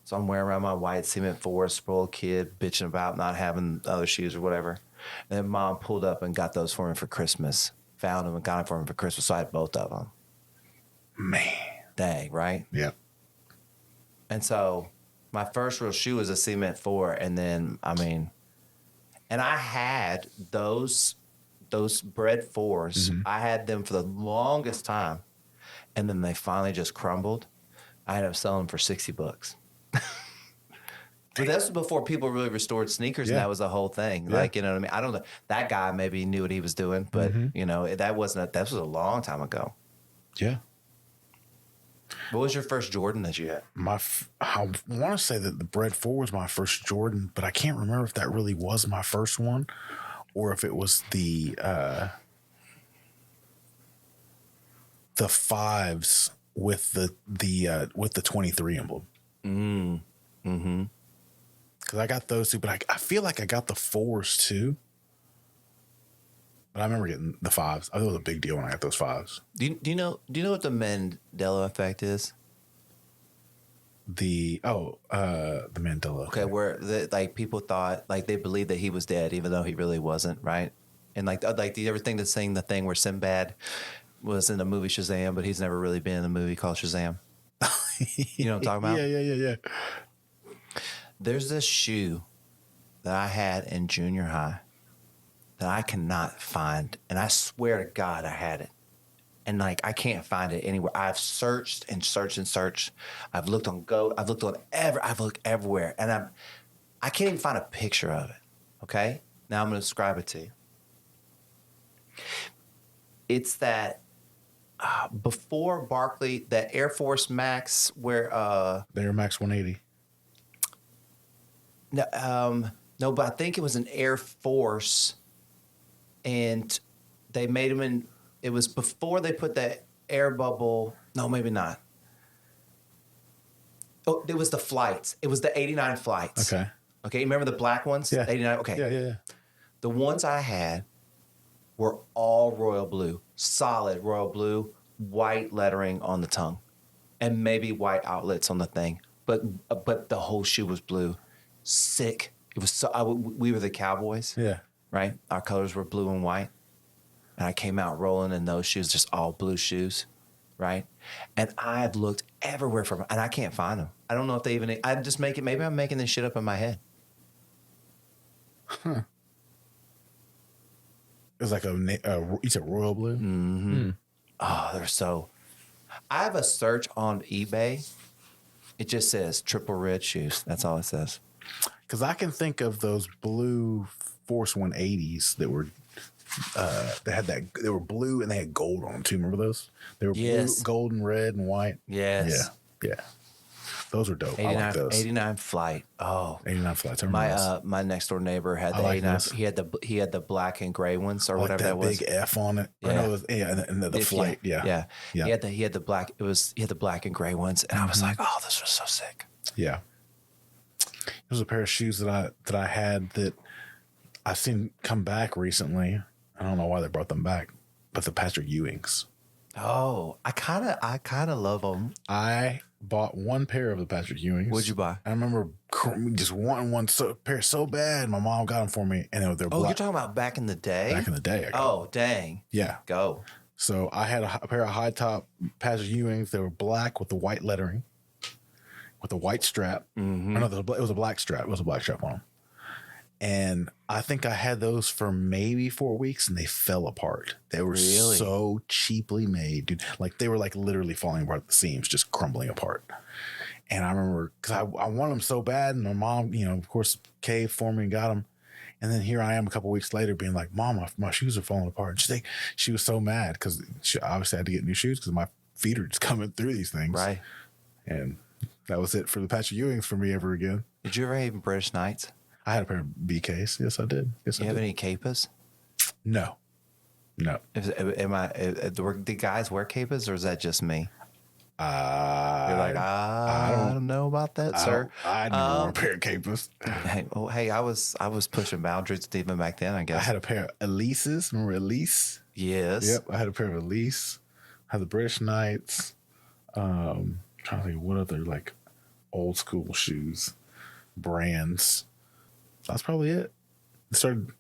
So I'm wearing around my white cement 4s, spoiled kid, bitching about not having other shoes or whatever. And then Mom pulled up and got those for me for Christmas. Found them and got them for me for Christmas. So I had both of them. Man. Dang, right? Yeah. And so my first real shoe was a cement 4. And then, I mean, and I had those Bred 4s. I had them for the longest time. And then they finally just crumbled. I ended up selling them for $60. But this was before people really restored sneakers, and that was the whole thing. Yeah. Like, you know what I mean? I don't know. That guy maybe knew what he was doing, but you know, that was a long time ago. Yeah. What was your first Jordan that you had? I want to say that the Bred 4 was my first Jordan, but I can't remember if that really was my first one or if it was the 5s with the 23 emblem. Because I got those too, but I feel like I got the 4s too. But I remember getting the 5s. I thought it was a big deal when I got those 5s. Do you know what the Mandela effect is? The Mandela. Okay, where like people thought like they believed that he was dead even though he really wasn't, right? And like do you ever think that's saying the thing where Sinbad was in the movie Shazam, but he's never really been in a movie called Shazam? You know what I'm talking about? Yeah. There's this shoe that I had in junior high that I cannot find, and I swear to God I had it. And like I can't find it anywhere. I've searched and searched and searched. I've looked everywhere, and I can't even find a picture of it. Okay? Now I'm going to describe it to you. It's that before Barkley, that Air Force Max where the Air Max 180. No, but I think it was an Air Force, and they made them in. It was before they put the air bubble. No, maybe not. Oh, it was the flights. It was the 89 flights. Okay. Okay, you remember the black ones? Yeah. 89. Okay. Yeah. The ones I had were all royal blue, solid royal blue, white lettering on the tongue, and maybe white outlets on the thing. But the whole shoe was blue. Sick. It was so. We were the Cowboys. Yeah. Right. Our colors were blue and white, and I came out rolling in those shoes, just all blue shoes. right? And I've looked everywhere for them, and I can't find them. I don't know if they even. I just make it. Maybe I'm making this shit up in my head. Huh. It's like you said royal blue. Mm-hmm. Oh, they're so. I have a search on eBay. It just says triple red shoes. That's all it says. Because I can think of those blue Force 180s that were they had that they were blue and they had gold on them too. Remember those? They were blue, gold, and red and white. Yes. Yeah. Those are dope. 89, I like those. 89 Flight. Oh, 89 Flights. my next door neighbor had the 89. He had the black and gray ones or like whatever that was. Big F on it. Yeah. Or no, it was, and the Flight. Yeah. He had the black. He had the black and gray ones, and I was like, oh, this was so sick. Yeah. There's a pair of shoes that I had that I've seen come back recently. I don't know why they brought them back, but the Patrick Ewings. Oh, I kind of love them. I bought one pair of the Patrick Ewings. What'd you buy? I remember just wanting one pair so bad. My mom got them for me, and they're black. You're talking about back in the day? Back in the day. Oh, dang. Yeah. Go. So I had a pair of high top Patrick Ewings. They were black with the white lettering, with the white strap. Mm-hmm. No, it was a black strap. It was a black strap on them. And I think I had those for maybe 4 weeks, and they fell apart. They were so cheaply made, dude. Like they were like literally falling apart at the seams, just crumbling apart. And I remember because I wanted them so bad, and my mom, of course, caved for me and got them. And then here I am a couple weeks later being like, Mom, my shoes are falling apart. And she was so mad because she obviously had to get new shoes because my feet are just coming through these things. Right. And that was it for the Patrick Ewings for me ever again. Did you ever have British Knights? I had a pair of BKs. Yes, I did. Yes, Do you have any Kappas? No. Do guys wear Kappas, or is that just me? You're like, I don't know about that, sir. I never wore a pair of Kappas. Hey, I was pushing boundaries even back then, I guess. I had a pair of Elises. Remember Elise? Yes. Yep, I had a pair of Elise. I had the British Knights. Trying to think what other like old school shoes, brands. That's probably it.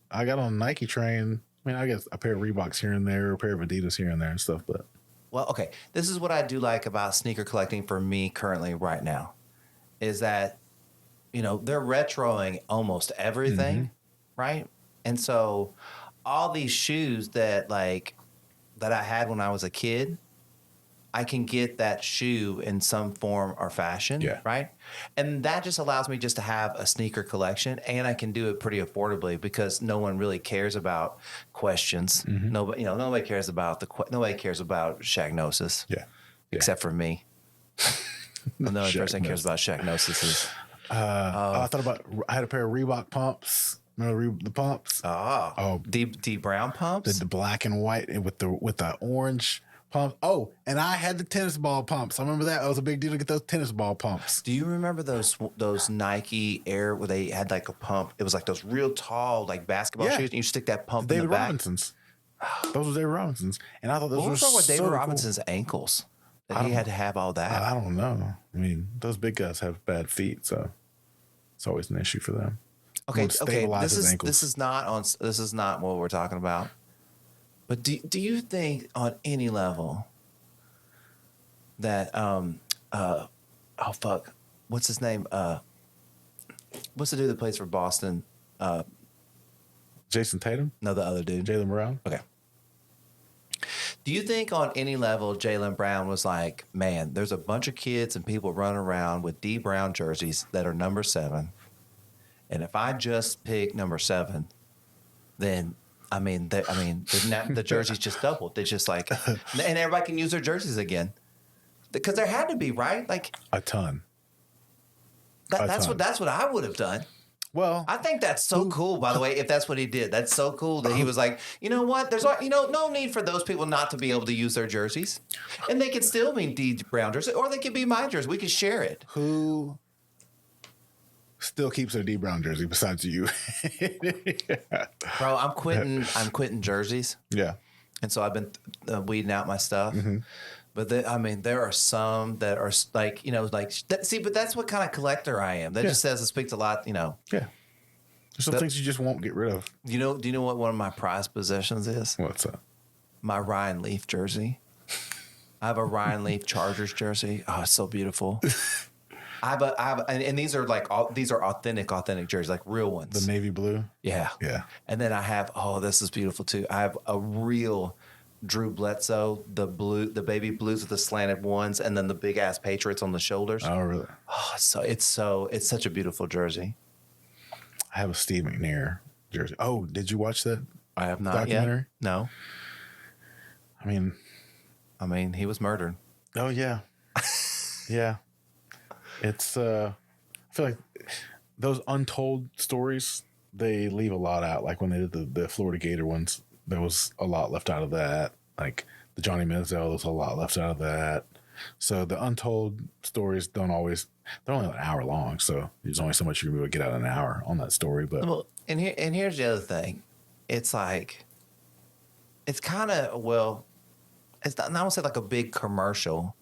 I got on a Nike train. I mean, I guess a pair of Reeboks here and there, a pair of Adidas here and there and stuff, but. Well, okay. This is what I do like about sneaker collecting for me currently right now is that, they're retroing almost everything, right? And so all these shoes that I had when I was a kid, I can get that shoe in some form or fashion, right? And that just allows me just to have a sneaker collection, and I can do it pretty affordably because no one really cares about questions. Nobody cares about shagnosis, except for me. The only person that cares about shagnosis is. I had a pair of Reebok pumps. Remember the pumps? D Brown pumps, the black and white with the orange. Pumps. Oh, and I had the tennis ball pumps. I remember that. It was a big deal to get those tennis ball pumps. Do you remember those Nike Air where they had like a pump? It was like those real tall like basketball shoes, and you stick that pump in the back. Robinsons. Those were David Robinsons, and I thought those were so with David cool. Robinson's ankles? That he had to have all that. I don't know. I mean, those big guys have bad feet, so it's always an issue for them. Okay. This is not what we're talking about. But do you think on any level that what's his name? What's the dude that plays for Boston? Jason Tatum? No, the other dude. Jaylen Brown? Okay. Do you think on any level Jaylen Brown was like, man, there's a bunch of kids and people running around with D Brown jerseys that are number 7, and if I just pick number 7, then the jerseys just doubled. They just like, and everybody can use their jerseys again, because there had to be, right? Like a ton. That's what I would have done. Well, I think that's so cool. By the way, if that's what he did, that's so cool that he was like, you know what? There's no need for those people not to be able to use their jerseys, and they can still be D Brown jersey, or they could be my jersey. We can share it. Who still keeps their D Brown jersey besides you? Bro, I'm quitting jerseys. Yeah. And so I've been weeding out my stuff. Mm-hmm. But there are some that are like, but that's what kind of collector I am. That just says it speaks a lot, Yeah. There's some things you just won't get rid of. Do you know what one of my prized possessions is? What's that? My Ryan Leaf jersey. I have a Ryan Leaf Chargers jersey. Oh, it's so beautiful. And these are these are authentic jerseys, like real ones. The navy blue. Yeah. Yeah. And then I have, this is beautiful too. I have a real Drew Bledsoe, the baby blues with the slanted ones, and then the big ass Patriots on the shoulders. Oh, really? Oh, it's such a beautiful jersey. I have a Steve McNair jersey. Oh, did you watch that? I have not documentary? yet. No. I mean, he was murdered. Oh yeah. Yeah. It's I feel like those untold stories, they leave a lot out. Like when they did the Florida Gator ones, there was a lot left out of that. Like the Johnny Manziel, there was a lot left out of that. So the untold stories they're only an hour long, so there's only so much you're going to be able to get out in an hour on that story. But and here's the other thing. It's like, it's kind of, it's not, I won't say like a big commercial,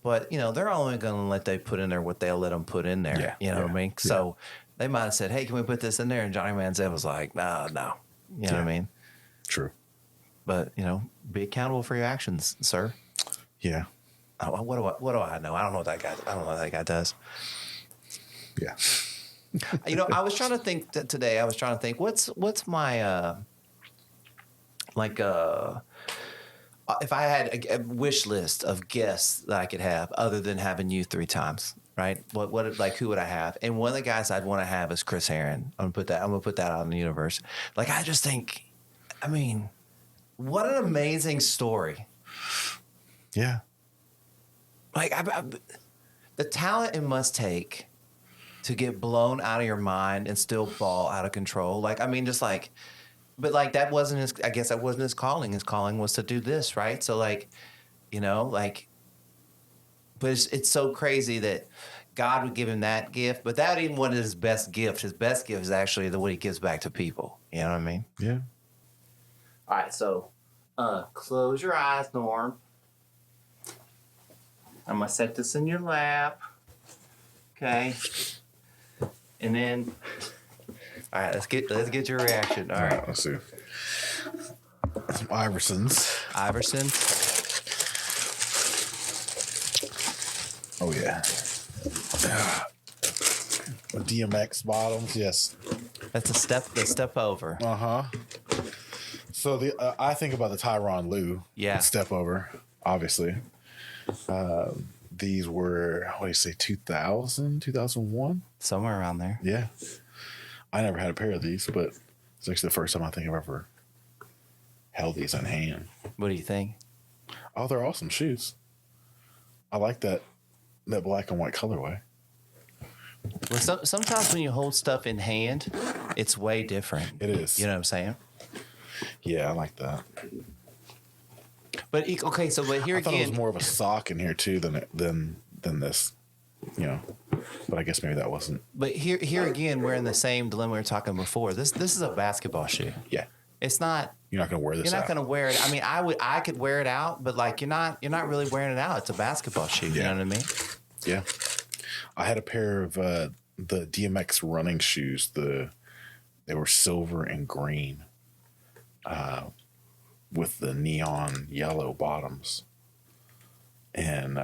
but they're only going to let they put in there what they'll let them put in there. Yeah, you know what I mean? Yeah. So they might have said, "Hey, can we put this in there?" And Johnny Manziel was like, "No." You know what I mean? True. But be accountable for your actions, sir. Yeah. Oh, what do I know? I don't know what that guy does. Yeah. I was trying to think today. I was trying to think what's my if I had a wish list of guests that I could have other than having you 3 times, right? Who would I have? And one of the guys I'd want to have is Chris Herron. I'm gonna put that out in the universe. Like, I just think, what an amazing story. Yeah. Like, the talent it must take to get blown out of your mind and still ball out of control. Like, but like that wasn't his calling. His calling was to do this, right? So but it's so crazy that God would give him that gift, but that even wasn't his best gift. His best gift is actually the what he gives back to people. You know what I mean? Yeah. All right, so close your eyes, Norm. I'm gonna set this in your lap. Okay. And then, all right, let's get your reaction. All right, let's see. Some Iversons. Oh yeah. DMX bottoms, yes. That's the step over. So I think about the Tyronn Lue. Yeah. Step over, obviously. These were, 2000, 2001? Somewhere around there. Yeah. I never had a pair of these, but it's actually the first time I think I've ever held these in hand. What do you think? Oh, they're awesome shoes. I like that black and white colorway. Well, sometimes when you hold stuff in hand, it's way different. It is. You know what I'm saying? Yeah, I like that. But okay, but here I again, thought it was more of a sock in here too than this, But I guess maybe that wasn't. But here again, we're in the same dilemma we were talking before. This is a basketball shoe. Yeah. It's not. You're not going to wear this. You're not going to wear it. I could wear it out, but like you're not really wearing it out. It's a basketball shoe. You know what I mean? Yeah. I had a pair of the DMX running shoes. They were silver and green. With the neon yellow bottoms. And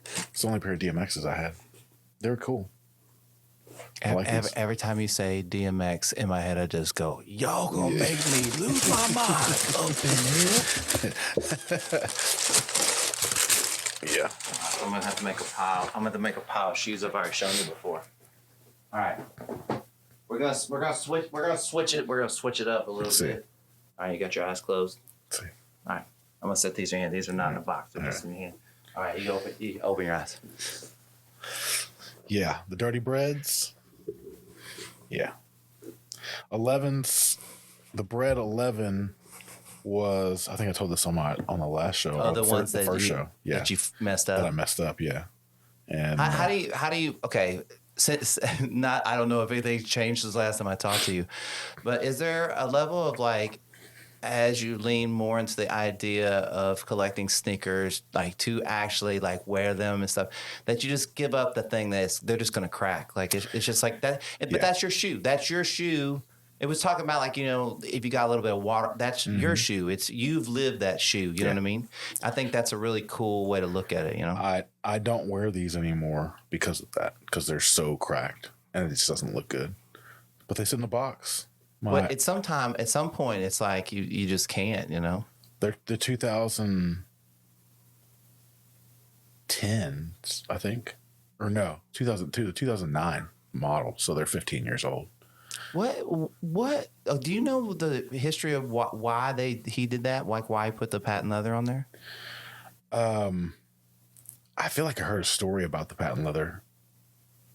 it's the only pair of DMXs I had. They were cool. Every time you say DMX, in my head I just go, "Y'all gonna make me lose my mind up in here." Yeah. I'm gonna have to make a pile. I'm gonna make a pile of shoes I've already shown you before. All right. We're gonna switch it up a little bit. All right, you got your eyes closed. Let's see. All right, I'm gonna set these in your hand. These are not in a box. They're just in your hand. All right, you open your eyes. Yeah, the Dirty Breads. Yeah. 11s. The bread 11 was, I think I told this on the last show. Oh, the ones the first show. Yeah. That you messed up. That I messed up. Yeah. And how do you? Okay. Since I don't know if anything's changed since last time I talked to you, but is there a level of like, as you lean more into the idea of collecting sneakers, like to actually like wear them and stuff, that you just give up the thing they're just gonna crack? Like it's just like that. But that's your shoe. That's your shoe. It was talking about like, if you got a little bit of water, that's your shoe. You've lived that shoe. You know what I mean? I think that's a really cool way to look at it. I don't wear these anymore because of that, because they're so cracked and it just doesn't look good. But they sit in the box. But at some point, it's like you just can't. They're the 2010s, I think, or no, 2002 to 2009 model. So they're 15 years old. What? Do you know the history of why he did that? Like why he put the patent leather on there? I feel like I heard a story about the patent leather.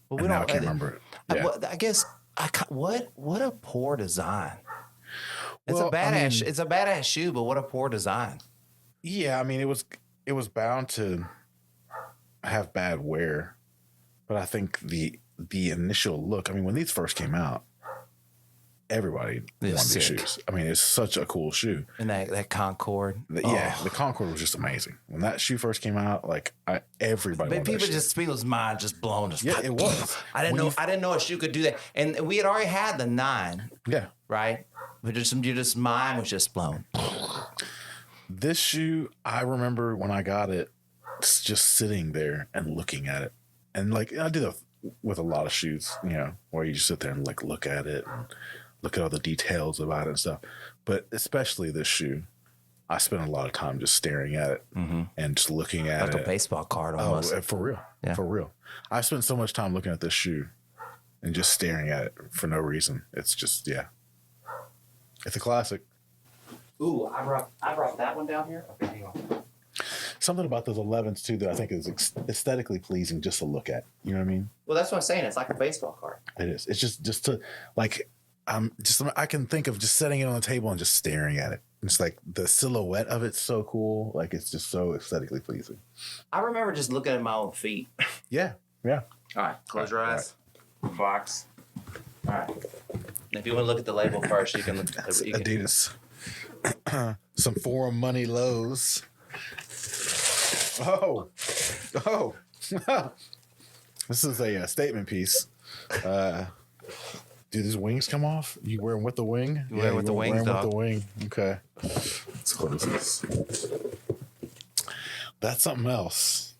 Well, and now I can't remember it. Yeah. I guess what a poor design. It's Well, a badass. It's a badass shoe, but what a poor design. Yeah, I mean it was bound to have bad wear, but I think the initial look. I mean, when these first came out, everybody wanted these shoes. I mean, it's such a cool shoe. And that Concord. The Concord was just amazing. When that shoe first came out, like everybody wanted that shoe. People's mind just blown. Yeah, it was. I didn't know a shoe could do that. And we had already had the 9. Yeah. Right? But just mine was just blown. This shoe, I remember when I got it, just sitting there and looking at it. And like I do that with a lot of shoes, where you just sit there and like look at it and look at all the details about it and stuff. But especially this shoe, I spent a lot of time just staring at it and just looking at it. Like a baseball card almost. Oh, for real. Yeah. For real. I spent so much time looking at this shoe and just staring at it for no reason. It's just, it's a classic. Ooh, I brought that one down here. Okay, hang on. Something about those 11s too that I think is aesthetically pleasing just to look at. You know what I mean? Well, that's what I'm saying. It's like a baseball card. It is. It's just to like, I can think of just setting it on the table and just staring at it. It's like the silhouette of it's so cool. Like it's just so aesthetically pleasing. I remember just looking at my own feet. Yeah. Yeah. All right. Close your eyes. Right. Box. All right. And if you want to look at the label first, you can look at the Adidas. Some Forum Money lows. Oh. This is a statement piece. Do these wings come off? You wear them with the wing? You wear them with the wings, dog. With the wing. Okay. Let's close this. That's something else.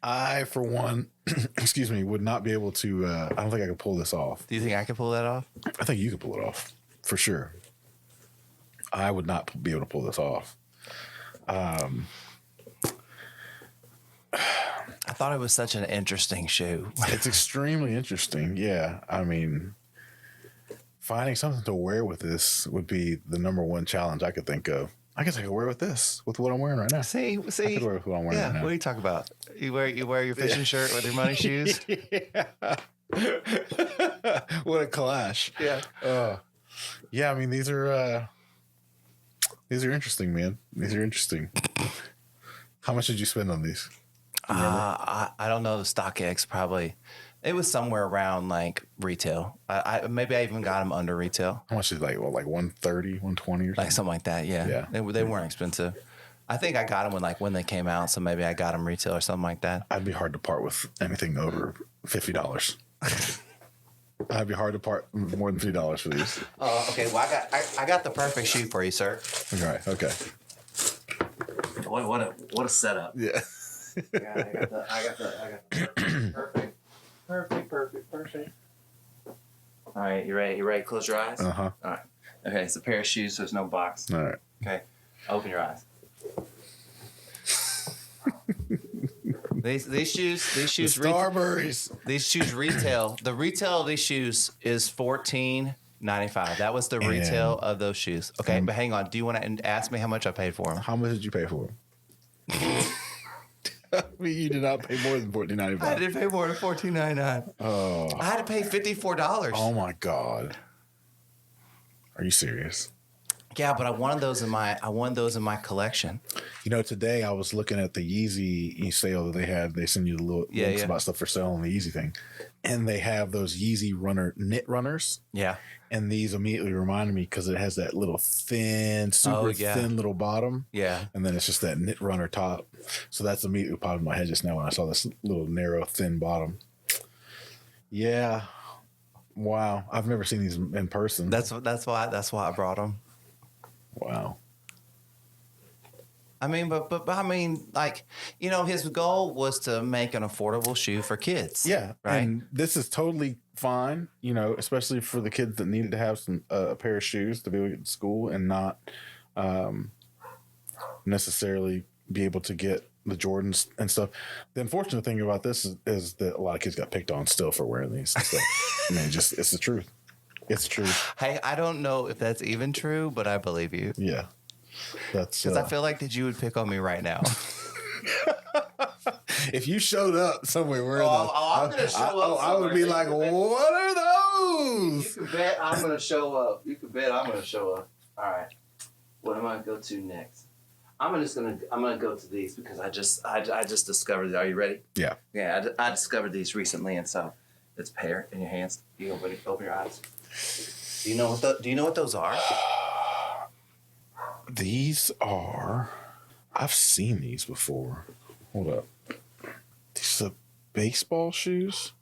I, for one, excuse me, would not be able to. I don't think I could pull this off. Do you think I could pull that off? I think you could pull it off for sure. I would not be able to pull this off. I thought it was such an interesting shoe. It's extremely interesting. Yeah. I mean, finding something to wear with this would be the number one challenge I could think of. I guess I could wear it with this, with what I'm wearing right now. See, I could wear it with what I'm wearing right now. What are you talking about? You wear your fishing shirt with your money shoes? Yeah. What a clash. Yeah. Yeah, I mean, these are interesting, man. These are interesting. How much did you spend on these? I don't know. The StockX probably. It was somewhere around like retail. Maybe I even got them under retail. How much is like 130, 120 or something? Like something like that. Yeah. They weren't expensive. I think I got them when they came out. So maybe I got them retail or something like that. I'd be hard to part with anything over $50. I'd be hard to part more than $50 for these. Oh, okay. Well, I got the perfect shoe for you, sir. All right. Okay. What a setup. Yeah. I got the perfect. All right, you ready? You ready? Close your eyes. Uh-huh. All right. Okay, it's a pair of shoes, so there's no box. All right. Okay, open your eyes. These shoes. Starburys. These shoes retail. The retail of these shoes is $14.95. That was the retail of those shoes. Okay, but hang on. Do you want to ask me how much I paid for them? How much did you pay for them? I mean, you did not pay more than $14.95. I did pay more than $14.99. Oh. I had to pay $54. Oh my God. Are you serious? Yeah, but I wanted those in my collection. You know, today I was looking at the Yeezy sale that they had. They send you the little links about stuff for sale on the Yeezy thing. And they have those Yeezy knit runners. Yeah. And these immediately reminded me because it has that little thin, thin little bottom. Yeah. And then it's just that knit runner top. So that's immediately popped in my head just now when I saw this little narrow, thin bottom. Yeah. Wow. I've never seen these in person. That's why I brought them. Wow. I mean, but I mean, like, you know, his goal was to make an affordable shoe for kids. Yeah. Right. And this is totally fine, you know, especially for the kids that needed to have some a pair of shoes to be able to get to school and not necessarily be able to get the Jordans and stuff. The unfortunate thing about this is that a lot of kids got picked on still for wearing these. So, I mean, it's the truth. It's true. Hey, I don't know if that's even true, but I believe you. Yeah. That's because I feel like that you would pick on me right now. If you showed up somewhere wearing I'm gonna show up. I would be like, what are those? You can bet I'm gonna show up. All right. What am I gonna go to next? I'm gonna go to these because I just discovered. Are you ready? Yeah. Yeah, I discovered these recently, and so it's a pair in your hands. You open your eyes. Do you know what those are? These are. I've seen these before. Hold up. These are baseball shoes.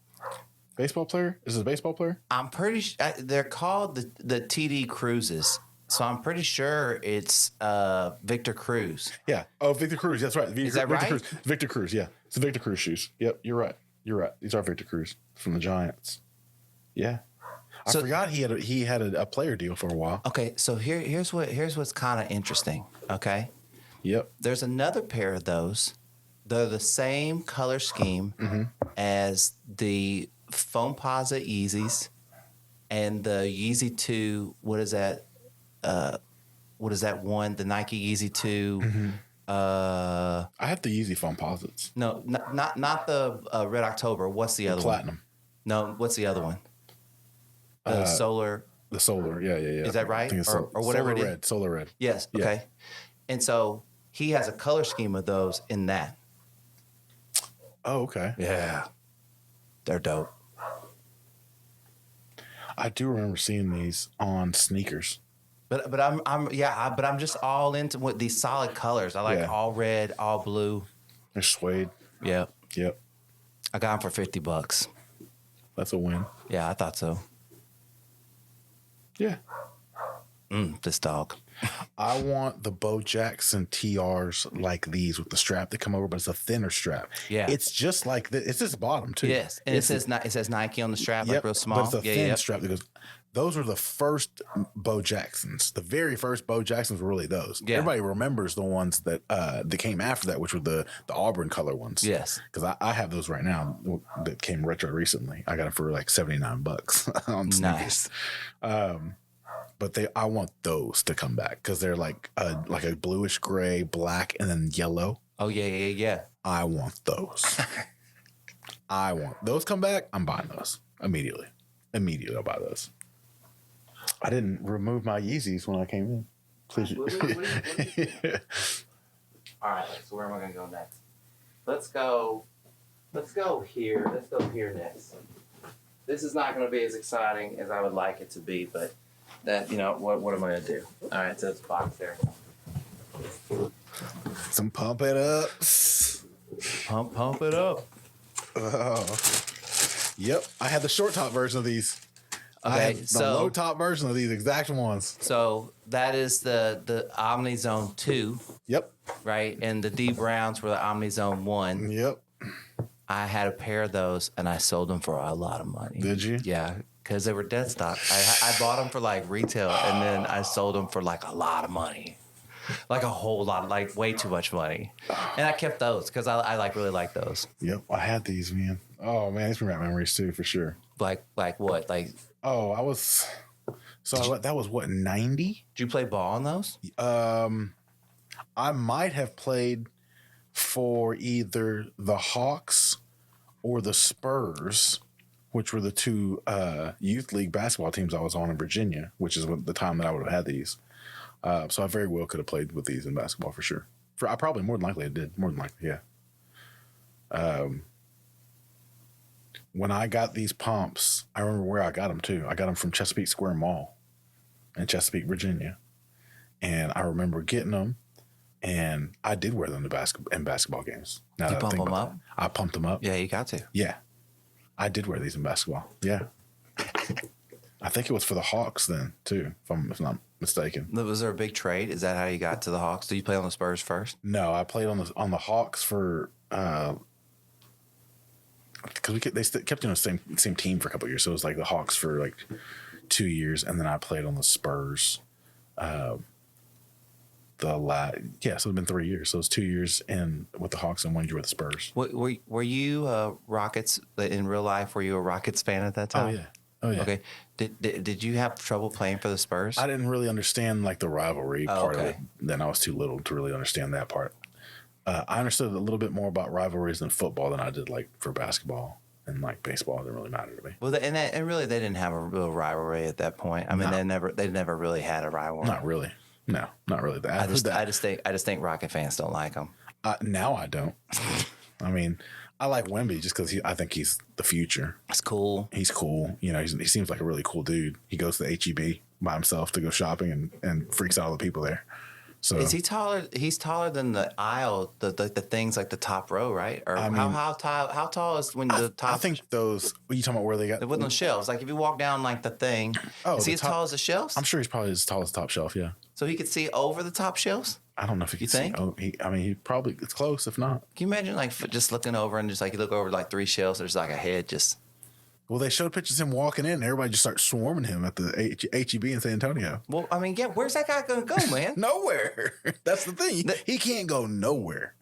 Baseball player? Is it a baseball player? I'm pretty. They're called the TD Cruises. So I'm pretty sure it's Victor Cruz. Yeah. Oh, Victor Cruz. That's right. Is that right? Cruz. Victor Cruz. Yeah. It's the Victor Cruz shoes. Yep. You're right. These are Victor Cruz from the Giants. Yeah. I forgot he had a player deal for a while. Okay. So here's what's kind of interesting. Okay. Yep. There's another pair of those. They're the same color scheme as the Foamposite Yeezys and the Yeezy 2. What is that? What is that one? The Nike Yeezy 2. I have the Yeezy Foamposites. No, not the Red October. What's the other Platinum. one? No, what's the other one? The Solar. The Solar. Yeah. Is that right? I think it's Or whatever Solar it is. Red. Solar Red. Yes. Yeah. Okay. And so he has a color scheme of those in that. Oh, okay. Yeah. They're dope. I do remember seeing these on sneakers. But I'm just all into with these solid colors. I like all red, all blue. They're suede. Yeah. Yep. I got them for $50. That's a win. Yeah, I thought so. Yeah. This dog. I want the Bo Jackson TRs like these with the strap that come over, but it's a thinner strap. Yeah. It's just like this. It's just bottom too. Yes, and it says Nike on the strap, like real small. But it's a thin strap that goes. Those were the first Bo Jacksons. The very first Bo Jacksons were really those. Yeah. Everybody remembers the ones that came after that, which were the Auburn color ones. Yes, because I have those right now that came retro recently. I got them for like $79 on sneakers. Nice. But I want those to come back because they're like a bluish gray, black, and then yellow. Oh yeah. I want those. I want those come back. I'm buying those immediately. Immediately, I'll buy those. I didn't remove my Yeezys when I came in. Please. All right. So where am I going to go next? Let's go here. Let's go here next. This is not going to be as exciting as I would like it to be, but that what am I going to do? All right. So it's a box there. Some pump it ups. Pump it up. Oh. Yep. I had the short top version of these. Okay, I have the low top version of these exact ones. So that is the Omni Zone 2. Yep. Right? And the D Browns were the Omni Zone 1. Yep. I had a pair of those and I sold them for a lot of money. Did you? Yeah, because they were dead stock. I bought them for like retail and then I sold them for like a lot of money. Like a whole lot, like way too much money. And I kept those because I really like those. Yep. I had these, man. Oh, man. These bring back memories too, for sure. Like what? Like, oh, I was. So that was what, 90? did you play ball on those? I might have played for either the Hawks or the Spurs, which were the two youth league basketball teams I was on in Virginia, which is the time that I would have had these. So I very well could have played with these in basketball for sure. I probably more than likely I did. More than likely, yeah. When I got these pumps, I remember where I got them too. I got them from Chesapeake Square Mall in Chesapeake, Virginia. And I remember getting them, and I did wear them in basketball games. Now You pump them up? I pumped them up. Yeah, you got to. Yeah. I did wear these in basketball. Yeah. I think it was for the Hawks then too, if I'm not mistaken. Was there a big trade? Is that how you got to the Hawks? Did you play on the Spurs first? No, I played on the Hawks for because they kept doing the same team for a couple of years. So it was like the Hawks for like 2 years, and then I played on the Spurs. So it's been 3 years. So it was 2 years with the Hawks and 1 year with the Spurs. Were you Rockets in real life? Were you a Rockets fan at that time? Oh yeah. Okay. Did you have trouble playing for the Spurs? I didn't really understand like the rivalry part of it. Then I was too little to really understand that part. I understood a little bit more about rivalries in football than I did like for basketball, and like baseball didn't really matter to me. Well, and really they didn't have a real rivalry at that point. I mean, they never really had a rivalry. Not really. No, not really. I just think Rocket fans don't like them. Now I don't. I mean, I like Wemby just because I think he's the future. It's cool. He's cool. You know, he seems like a really cool dude. He goes to the HEB by himself to go shopping and freaks out all the people there. So is he taller? He's taller than the aisle, the things like the top row, right? Or I mean, how tall is when the top? I think those. What are you talking about? Where they got? With the shelves. Like if you walk down like the thing, is he as tall as the shelves? I'm sure he's probably as tall as the top shelf. Yeah. So he could see over the top shelves. I don't know if he could think? see. Oh, he probably it's close. If not, can you imagine like just looking over and just like you look over like 3 shelves, there's like a head just. Well, they showed pictures of him walking in, and everybody just starts swarming him at the HEB in San Antonio. Well, I mean, yeah, where's that guy going to go, man? Nowhere. That's the thing. He can't go nowhere.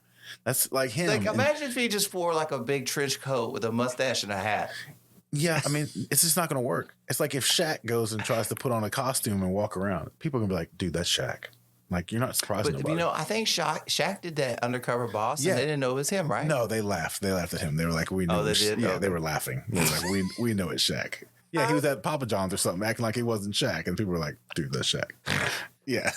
That's like him. Like, imagine if he just wore like a big trench coat with a mustache and a hat. Yeah, I mean, it's just not going to work. It's like if Shaq goes and tries to put on a costume and walk around, people are going to be like, dude, that's Shaq. Like, you're not surprising nobody. But, you know, I think Shaq did that Undercover Boss, and they didn't know it was him, right? No, they laughed. They laughed at him. They were like, we know. Oh, they did? Yeah, Okay. they were laughing. They were like, we know it's Shaq. Yeah, he was at Papa John's or something, acting like he wasn't Shaq. And people were like, dude, that's Shaq. Yeah.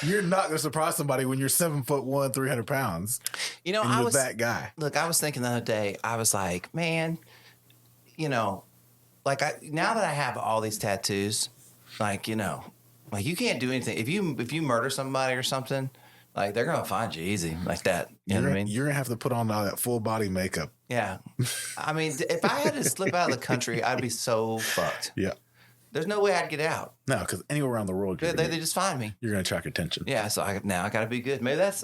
You're not going to surprise somebody when you're 7'1", 300 pounds. You know, and I you're was that guy. Look, I was thinking the other day, I was like, man, you know, like now that I have all these tattoos, like, you know, like you can't do anything. If you murder somebody or something, like they're gonna find you easy like that. You know what I mean? You're gonna have to put on all that full body makeup. Yeah. I mean, if I had to slip out of the country, I'd be so fucked. Yeah. There's no way I'd get out. No, because anywhere around the world, They just find me. you're gonna attract attention. Yeah. So now I gotta be good. Maybe that's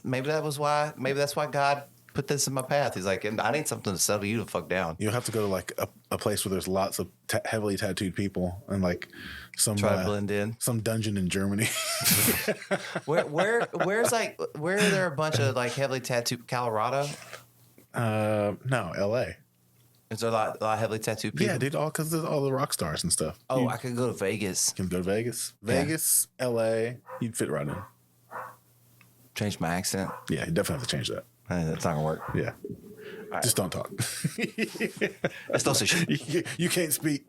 why God put this in my path. He's like, I need something to settle you the fuck down. You'll have to go to like a place where there's lots of heavily tattooed people and like some Try to blend in. some dungeon in Germany. Where are there a bunch of like heavily tattooed Colorado? No, L.A. Is there a lot of heavily tattooed people? Yeah, dude, all because there's all the rock stars and stuff. Oh, I could go to Vegas. Can go to Vegas, Yeah. L.A. You'd fit right in. Change my accent. Yeah, you definitely have to change that. That's not gonna work. Yeah, right. Just don't talk. That's no such shit. You can't speak.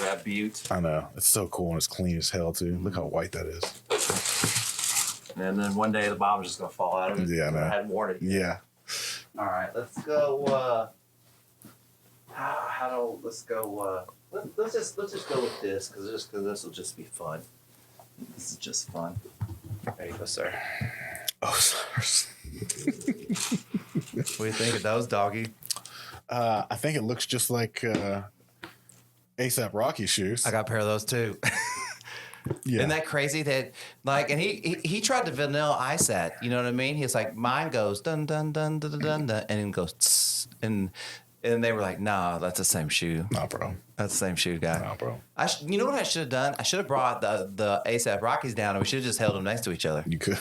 That butte. I know. It's so cool and it's clean as hell too. Look how white that is. And then one day the bottom's just gonna fall out of it. Yeah, I know. I hadn't worn it yet. Yeah. All right, let's go. Let's just go with this because this will just be fun. This is just fun. There you go, sir. Oh, sorry. What do you think of those, doggy? I think it looks just like ASAP Rocky shoes. I got a pair of those too. Yeah. Isn't that crazy that like, and he tried to vanilla ice that, you know what I mean? He's like, mine goes dun dun dun dun dun dun, dun and it goes tss, and they were like, nah, that's the same shoe. Nah, bro. That's the same shoe, guy. Nah, bro. You know what I should have done? I should have brought the ASAP Rockies down and we should have just held them next to each other You could.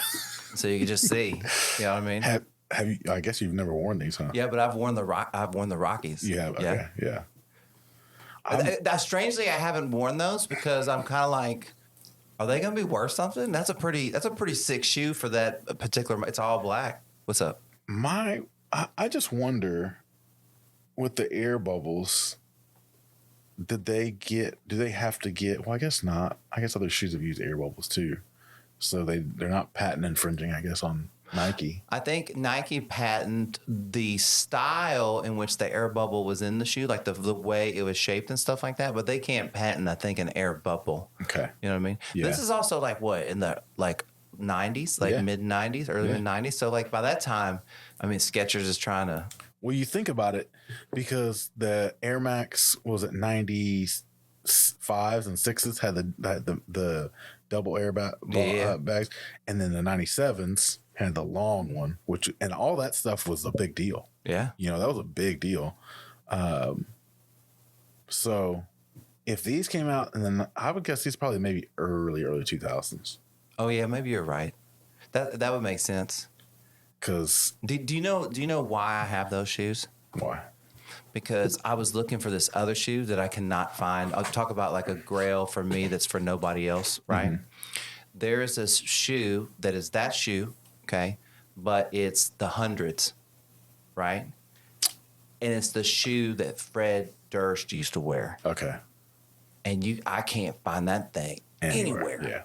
so you could just see. You know what I mean? Have you? I guess you've never worn these, huh? Yeah, but I've worn the Rockies. You have. Okay. Yeah. Strangely, I haven't worn those because I'm kind of like, are they going to be worth something? That's a pretty sick shoe for that particular. It's all black. What's up? I just wonder with the air bubbles, do they have to get, well, I guess not. I guess other shoes have used air bubbles too. So they're not patent infringing, I guess, on Nike. I think Nike patented the style in which the air bubble was in the shoe, like the way it was shaped and stuff like that. But they can't patent, I think, an air bubble. Okay. You know what I mean? Yeah. This is also like what, in the like 90s, like mid 90s, early mid 90s. So like by that time, I mean, Skechers is trying to Well, you think about it, because the Air Max was at 95s and 6s had the double bags, and then the 97s had the long one, and all that stuff was a big deal. Yeah. That was a big deal. So if these came out, and then I would guess these probably maybe early 2000s. Oh yeah, maybe you're right. That would make sense. Because Do you know why I have those shoes? why? Because I was looking for this other shoe that I cannot find. I'll talk about like a grail for me that's for nobody else, right? Mm-hmm. There is this shoe that is that shoe, okay, but it's the hundreds, right? And it's the shoe that Fred Durst used to wear. Okay. And I can't find that thing anywhere. Yeah.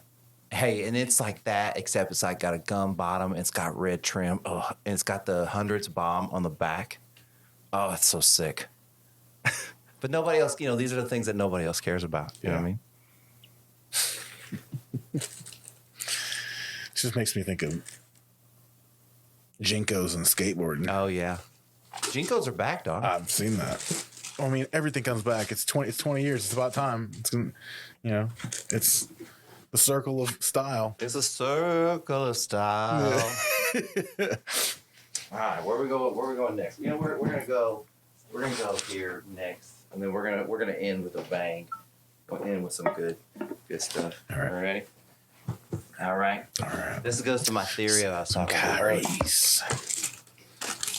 Hey, and it's like that, except it's like got a gum bottom. And it's got red trim. Oh, and it's got the hundreds bomb on the back. Oh, it's so sick. But nobody else, these are the things that nobody else cares about. You know what I mean? It just makes me think of Jinkos and skateboarding. Oh yeah, Jinkos are back, dog. I've seen that. I mean, everything comes back. It's 20 years. It's about time. It's the circle of style. It's a circle of style. All right, where we going next? We're gonna go here next, and then we're gonna end with a bang. We'll end with some good stuff. All right. Ready? All right. This goes to my theory I was talking about earlier.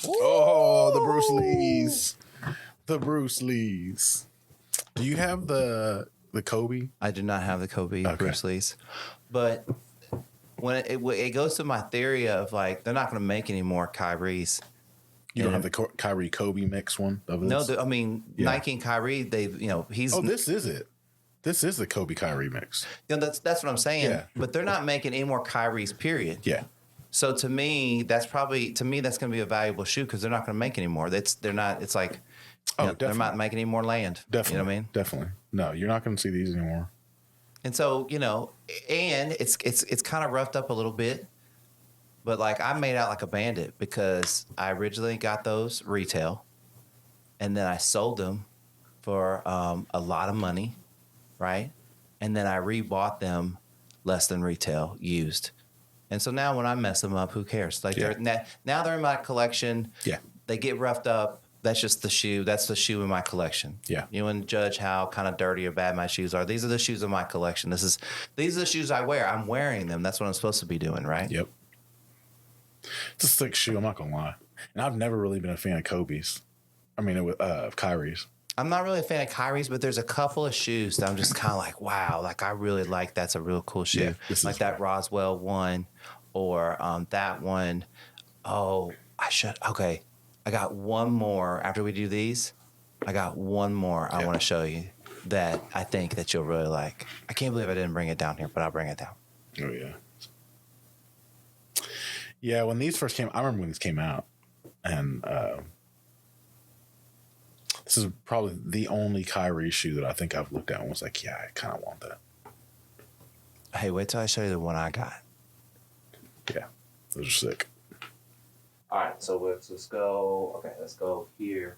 Oh, the Bruce Lees. The Bruce Lees. Do you have the Kobe? I do not have the Kobe Bruce Lees, but when it goes to my theory of like they're not going to make any more Kyries. You don't have the Kyrie Kobe mix one of this? No, Nike and Kyrie. He's. Oh, this is it. This is the Kobe Kyrie mix. That's what I'm saying. Yeah. But they're not making any more Kyries. Period. Yeah. So to me, that's going to be a valuable shoe because they're not going to make any more. They're not. It's like. They're not making any more land. Definitely. You know what I mean? Definitely. No, you're not going to see these anymore. And so, and it's kind of roughed up a little bit, but like I made out like a bandit because I originally got those retail and then I sold them for a lot of money, right? And then I rebought them less than retail used. And so now when I mess them up, who cares? Like now they're in my collection. Yeah. They get roughed up. That's just the shoe. That's the shoe in my collection. Yeah. You wouldn't judge how kind of dirty or bad my shoes are. These are the shoes in my collection. These are the shoes I wear. I'm wearing them. That's what I'm supposed to be doing, right? Yep. It's a sick shoe. I'm not gonna lie. And I've never really been a fan of Kobe's. I mean, Kyrie's. I'm not really a fan of Kyrie's, but there's a couple of shoes that I'm just kind of like, wow, like I really like. That's a real cool shoe. Yeah, like that Roswell one, or that one. Oh, I should. Okay. I got one more after we do these. I got one more I want to show you that I think that you'll really like. I can't believe I didn't bring it down here, but I'll bring it down. Oh, yeah. Yeah, when these first came, I remember when these came out. And this is probably the only Kyrie shoe that I think I've looked at and was like, yeah, I kind of want that. Hey, wait till I show you the one I got. Yeah, those are sick. All right, so let's go. Okay, let's go here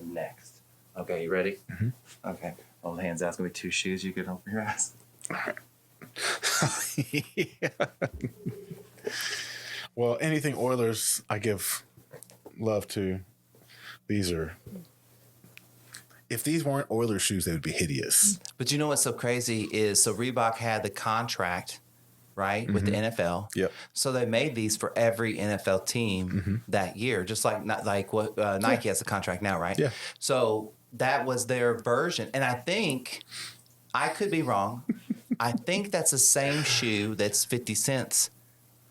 next. Okay, you ready? Mm-hmm. Okay. Hold hands out. It's gonna be two shoes. You can open your eyes. All right. Yeah. Well, anything Oilers, I give love to. These are. If these weren't Oilers shoes, they would be hideous. But you know what's so crazy is Reebok had the contract. Right, with the NFL. Yep. So they made these for every NFL team that year, just like what Nike has a contract now, right? Yeah. So that was their version, and I think I could be wrong. I think that's the same shoe that's 50 cents.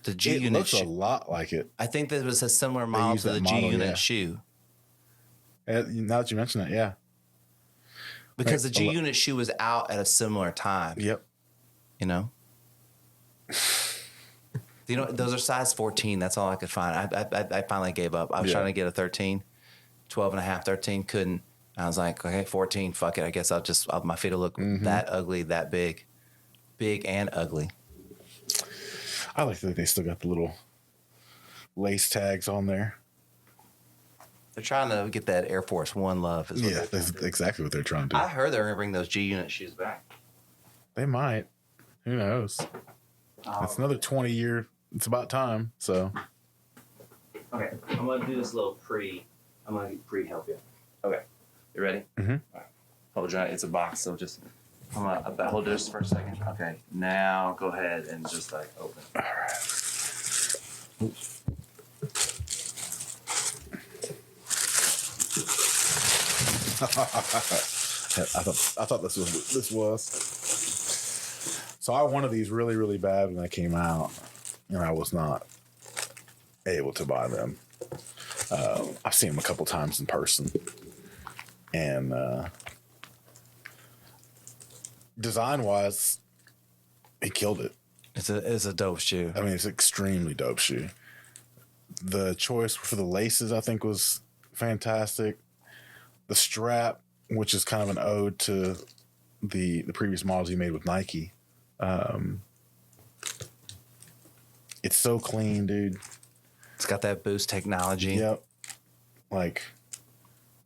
The G It unit looks a lot like it. I think that was a similar model use to the that G model, unit yeah. shoe. Now that you mention that, yeah. Because Right, the G unit shoe was out at a similar time. Yep. You know? Those are size 14. That's all I could find. I finally gave up. I was trying to get a 13, 12 and a half, 13. Couldn't. I was like, okay, 14. Fuck it. I guess my feet will look that ugly, that big. Big and ugly. I like that they still got the little lace tags on there. They're trying to get that Air Force One love. Is what Yeah, that's exactly what they're trying to do. I heard they're going to bring those G Unit shoes back. They might. Who knows? It's another 20-year. It's about time. So. Okay, I'm going to do this little I'm going to pre-help you. Okay, you ready? Mm-hmm. All right. Hold your, it's a box, so just, I'm going to hold this for a second. Okay, now go ahead and just like open. All right. I thought this was. So I wanted these really, really bad when they came out, and I was not able to buy them. I've seen them a couple times in person, and design-wise, he killed it. It's a dope shoe. I mean, it's an extremely dope shoe. The choice for the laces, I think, was fantastic. The strap, which is kind of an ode to the previous models he made with Nike. It's so clean, dude. It's got that boost technology. Yep. Like,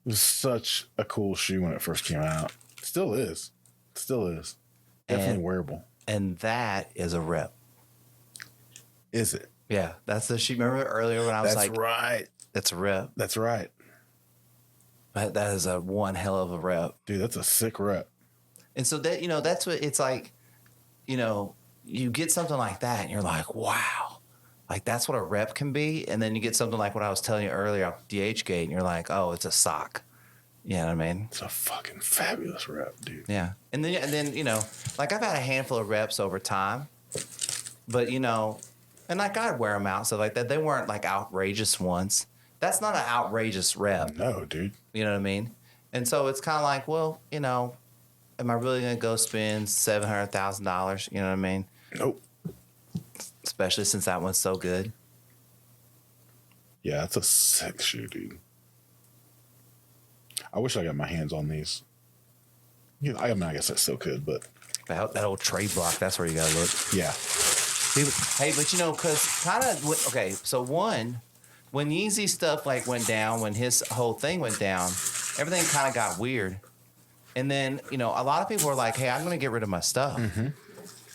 it was such a cool shoe when it first came out. Still is. Definitely wearable. And that is a rep. Is it? Yeah, that's the shoe. Remember earlier when I was That's like, right. that's a rep. That's right. That is a one hell of a rep. Dude, that's a sick rep. And so that, that's what it's like, you get something like that and you're like, wow, like that's what a rep can be. And then you get something like what I was telling you earlier, DH Gate, and you're like, oh, it's a sock. You know what I mean? It's a fucking fabulous rep, dude. Yeah. And then, like I've had a handful of reps over time, but, and like I'd wear them out. So like that, they weren't like outrageous ones. That's not an outrageous rep. No, dude. You know what I mean? And so it's kind of like, well, am I really going to go spend $700,000? You know what I mean? Nope. Especially since that one's so good. Yeah, that's a sick shoe, dude. I wish I got my hands on these. I guess I still could, but That old trade block, that's where you got to look. yeah. Hey, but because kind of, okay, so one, when Yeezy stuff like went down, when his whole thing went down, everything kind of got weird. And then, a lot of people were like, hey, I'm going to get rid of my stuff. Mm-hmm.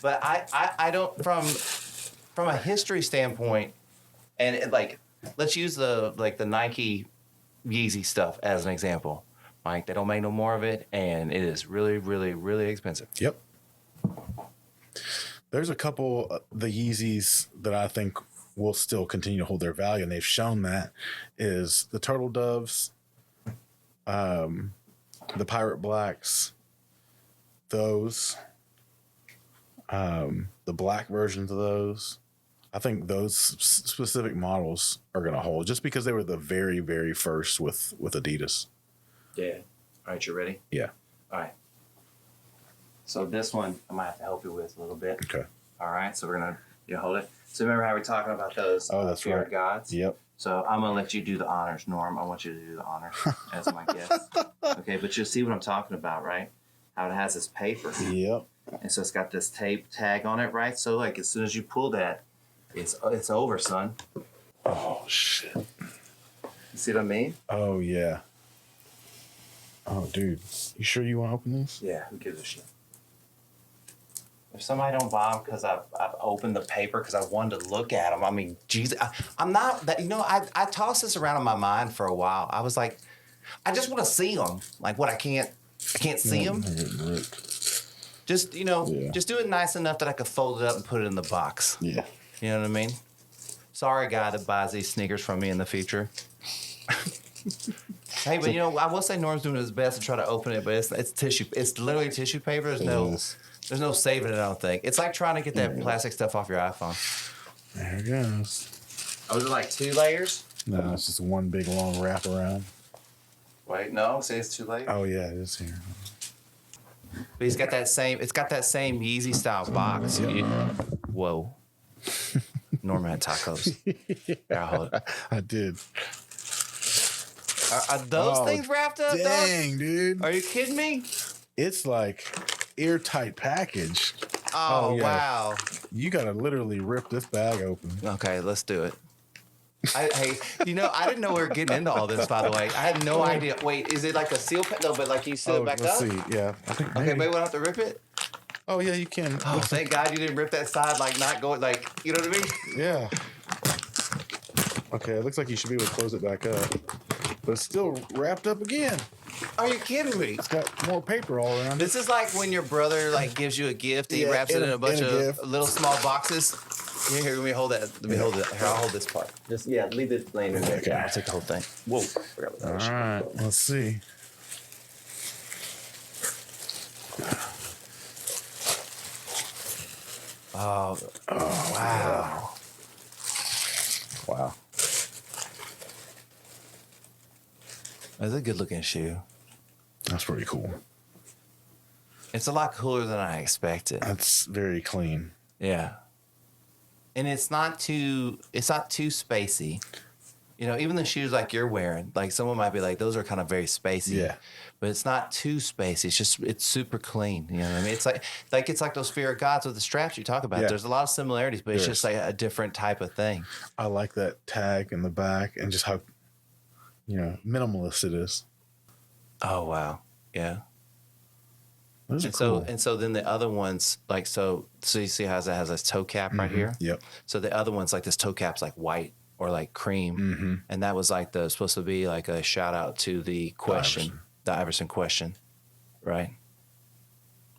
But I don't, from a history standpoint, and let's use the Nike Yeezy stuff as an example. Like, they don't make no more of it, and it is really, really, really expensive. Yep. There's a couple the Yeezys that I think will still continue to hold their value, and they've shown that is the Turtle Doves, the Pirate Blacks, those, the black versions of those. I think those specific models are going to hold just because they were the very, very first with Adidas. Yeah. All right, you ready? Yeah. All right. So this one I might have to help you with a little bit. Okay. All right. So we're going to hold it. So remember how we were talking about those that's spirit right. gods? Yep. So I'm going to let you do the honors, Norm. I want you to do the honors as my guest. Okay, but you'll see what I'm talking about, right? How it has this paper. Yep. And so it's got this tape tag on it, right? So like as soon as you pull that, it's over, son. Oh, shit. You see what I mean? Oh, yeah. Oh, dude. You sure you want to open these? Yeah, who gives a shit? If somebody don't buy them because I've opened the paper because I wanted to look at them, I mean, Jesus, I'm not that. I tossed this around in my mind for a while. I was like, I just want to see them. Like, what I can't see them. Just just do it nice enough that I could fold it up and put it in the box. Yeah. You know what I mean? Sorry, guy that buys these sneakers from me in the future. Hey, but I will say Norm's doing his best to try to open it, but it's tissue. It's literally tissue paper. There's no saving it, I don't think. It's like trying to get that plastic stuff off your iPhone. There it goes. Oh, is it like 2 layers? No, it's just one big long wraparound. Wait, no, say it's 2 layers. Oh, yeah, it is here. But it's got that same Yeezy style box. Yep. Whoa. Norman had tacos. Yeah, hold it. I did. Are those things wrapped up, dang, dog? Dude. Are you kidding me? It's like airtight package. Oh, yeah. Wow. You got to literally rip this bag open. Okay, let's do it. Hey, I didn't know we were getting into all this, by the way. I had no idea. Wait, is it like a seal pack? No, but like you seal it back let's up? see. Yeah, I think Okay, maybe. maybe we don't have to rip it? Oh, yeah, you can. Oh, Looks thank God you didn't rip that side, like not going, like, you know what I mean? Yeah. Okay, it looks like you should be able to close it back up. But it's still wrapped up again. Are you kidding me? It's got more paper all around it. This is like when your brother like gives you a gift and he Yeah, wraps it in a bunch in a of gift. little small boxes. Here, let me hold that. Let me hold it. Here, I'll hold this part. Just leave it laying in there. Okay. Yeah, I'll take the whole thing. Whoa. Forgot what that All was. right, let's see. Oh, wow. Wow. that's a good looking shoe. That's pretty cool. It's a lot cooler than I expected. That's very clean. Yeah. And it's not too spacey. Even the shoes like you're wearing, like someone might be like, those are kind of very spacey. Yeah. But it's not too spacey. It's super clean. You know what I mean? It's like those Fear of Gods with the straps you talk about. Yeah. There's a lot of similarities, but it's just like a different type of thing. I like that tag in the back and just how, minimalist it is. Oh wow. Yeah. Those are And cool. so then the other ones, like so you see how it has this toe cap right here? Yep. So the other ones, like this toe cap's like white or like cream. Mm-hmm. And that was like supposed to be like a shout out to the question, the Iverson question, right?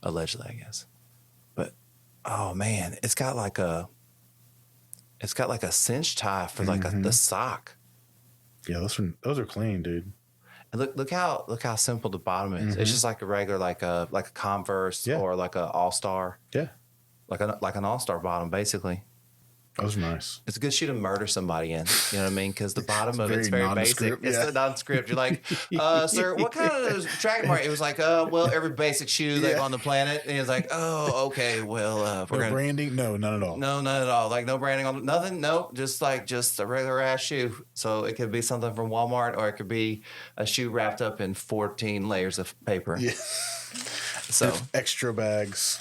Allegedly, I guess. But oh man, it's got like a cinch tie for like the sock. Yeah, those are clean, dude. And look how simple the bottom is. It's just like a regular like a Converse or like a All-Star. Yeah. Like an All-Star bottom, basically. Those are nice. It's a good shoe to murder somebody in. You know what I mean? Because the bottom of it's very very basic. nondescript, It's yeah. the nondescript. You're like, sir, what kind of track mark? It was like, well, every basic shoe like on the planet. And it's like, oh, okay, well, we're No gonna branding? No, none at all. no, none at all. Like no branding on nothing. No, just a regular ass shoe. So it could be something from Walmart, or it could be a shoe wrapped up in 14 layers of paper. Yeah. So. Extra bags.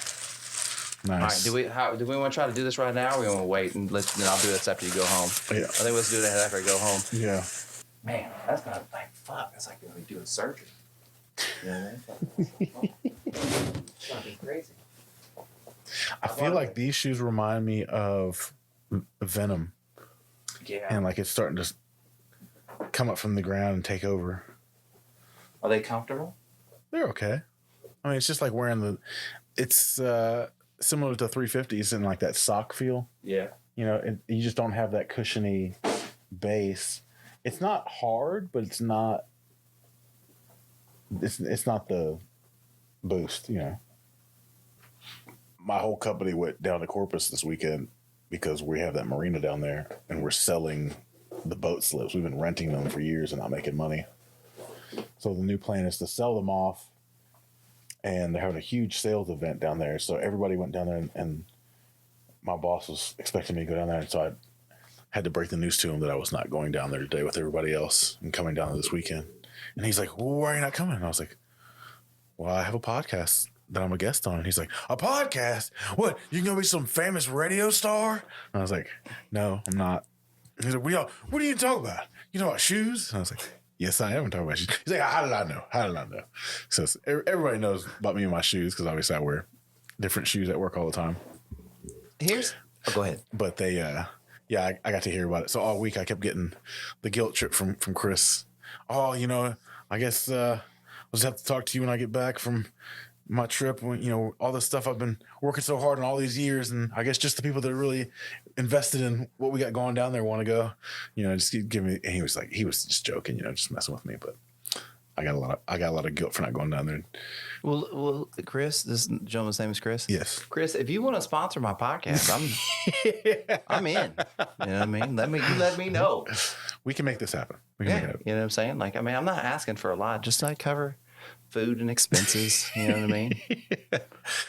Nice. All right, do we want to try to do this right now, or we want to wait and then I'll do this after you go home? Yeah. I think let's do that after I go home. Yeah. Man, that's not like fuck. That's like going to be doing surgery. You know what I mean? It's gonna be crazy. I feel like these shoes remind me of Venom. Yeah. And like it's starting to come up from the ground and take over. Are they comfortable? They're okay. I mean, it's just like wearing it's similar to 350s and like that sock feel. Yeah. You just don't have that cushiony base. It's not hard, but it's not the boost, My whole company went down to Corpus this weekend because we have that marina down there and we're selling the boat slips. We've been renting them for years and not making money. So the new plan is to sell them off, and they're having a huge sales event down there. So everybody went down there, and my boss was expecting me to go down there. And so I had to break the news to him that I was not going down there today with everybody else and coming down this weekend. And he's like, well, why are you not coming? And I was like, well, I have a podcast that I'm a guest on. And he's like, a podcast? What? You going to be some famous radio star? And I was like, no, I'm not. And he's like, what do you talk about? You talk about shoes? And I was like, yes, I am talking about shoes. He's like, how did I know? So everybody knows about me and my shoes because obviously I wear different shoes at work all the time. Go ahead. But they, I got to hear about it. So all week I kept getting the guilt trip from Chris. Oh, I guess I'll just have to talk to you when I get back from my trip. When, all this stuff I've been working so hard on all these years, and I guess just the people that are really invested in what we got going down there want to go. Just give me. And he was just joking, just messing with me. But I got a lot of guilt for not going down there. Well, Chris, this gentleman's name is Chris. Yes, Chris. If you want to sponsor my podcast, I'm in. You know what I mean? Let me know. We can make this happen. You know what I'm saying? Like, I'm not asking for a lot. Just like cover food and expenses. You know what I mean?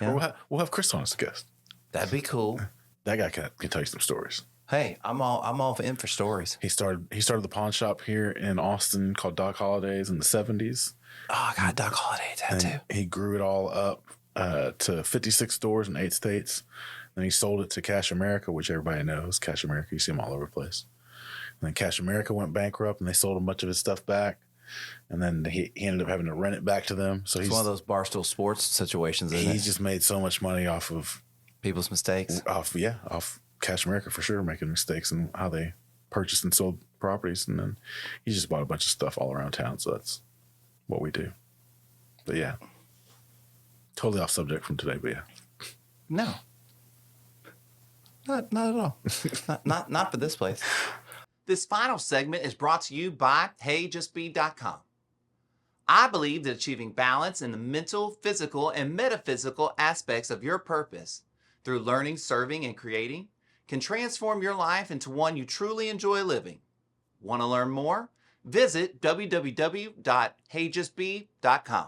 Yeah. We'll have Chris on as a guest. That'd be cool. That guy can tell you some stories. Hey, I'm all in for stories. He started the pawn shop here in Austin called Doc Holiday's in the 70s. Oh, I got Doc Holliday tattoo. He grew it all up to 56 stores in 8 states. Then he sold it to Cash America, which everybody knows. Cash America, you see them all over the place. And then Cash America went bankrupt, and they sold a bunch of his stuff back. And then he ended up having to rent it back to them. So It's one of those Barstool Sports situations. Isn't he it? just made so much money off People's mistakes. off Cash America for sure, making mistakes in how they purchased and sold properties. And then he just bought a bunch of stuff all around town. So that's what we do. But yeah, totally off subject from today. But yeah, No, not at all. not for this place. This final segment is brought to you by HeyJustBe.com. I believe that achieving balance in the mental, physical, and metaphysical aspects of your purpose through learning, serving, and creating can transform your life into one you truly enjoy living. Want to learn more? Visit www.heyjustbe.com.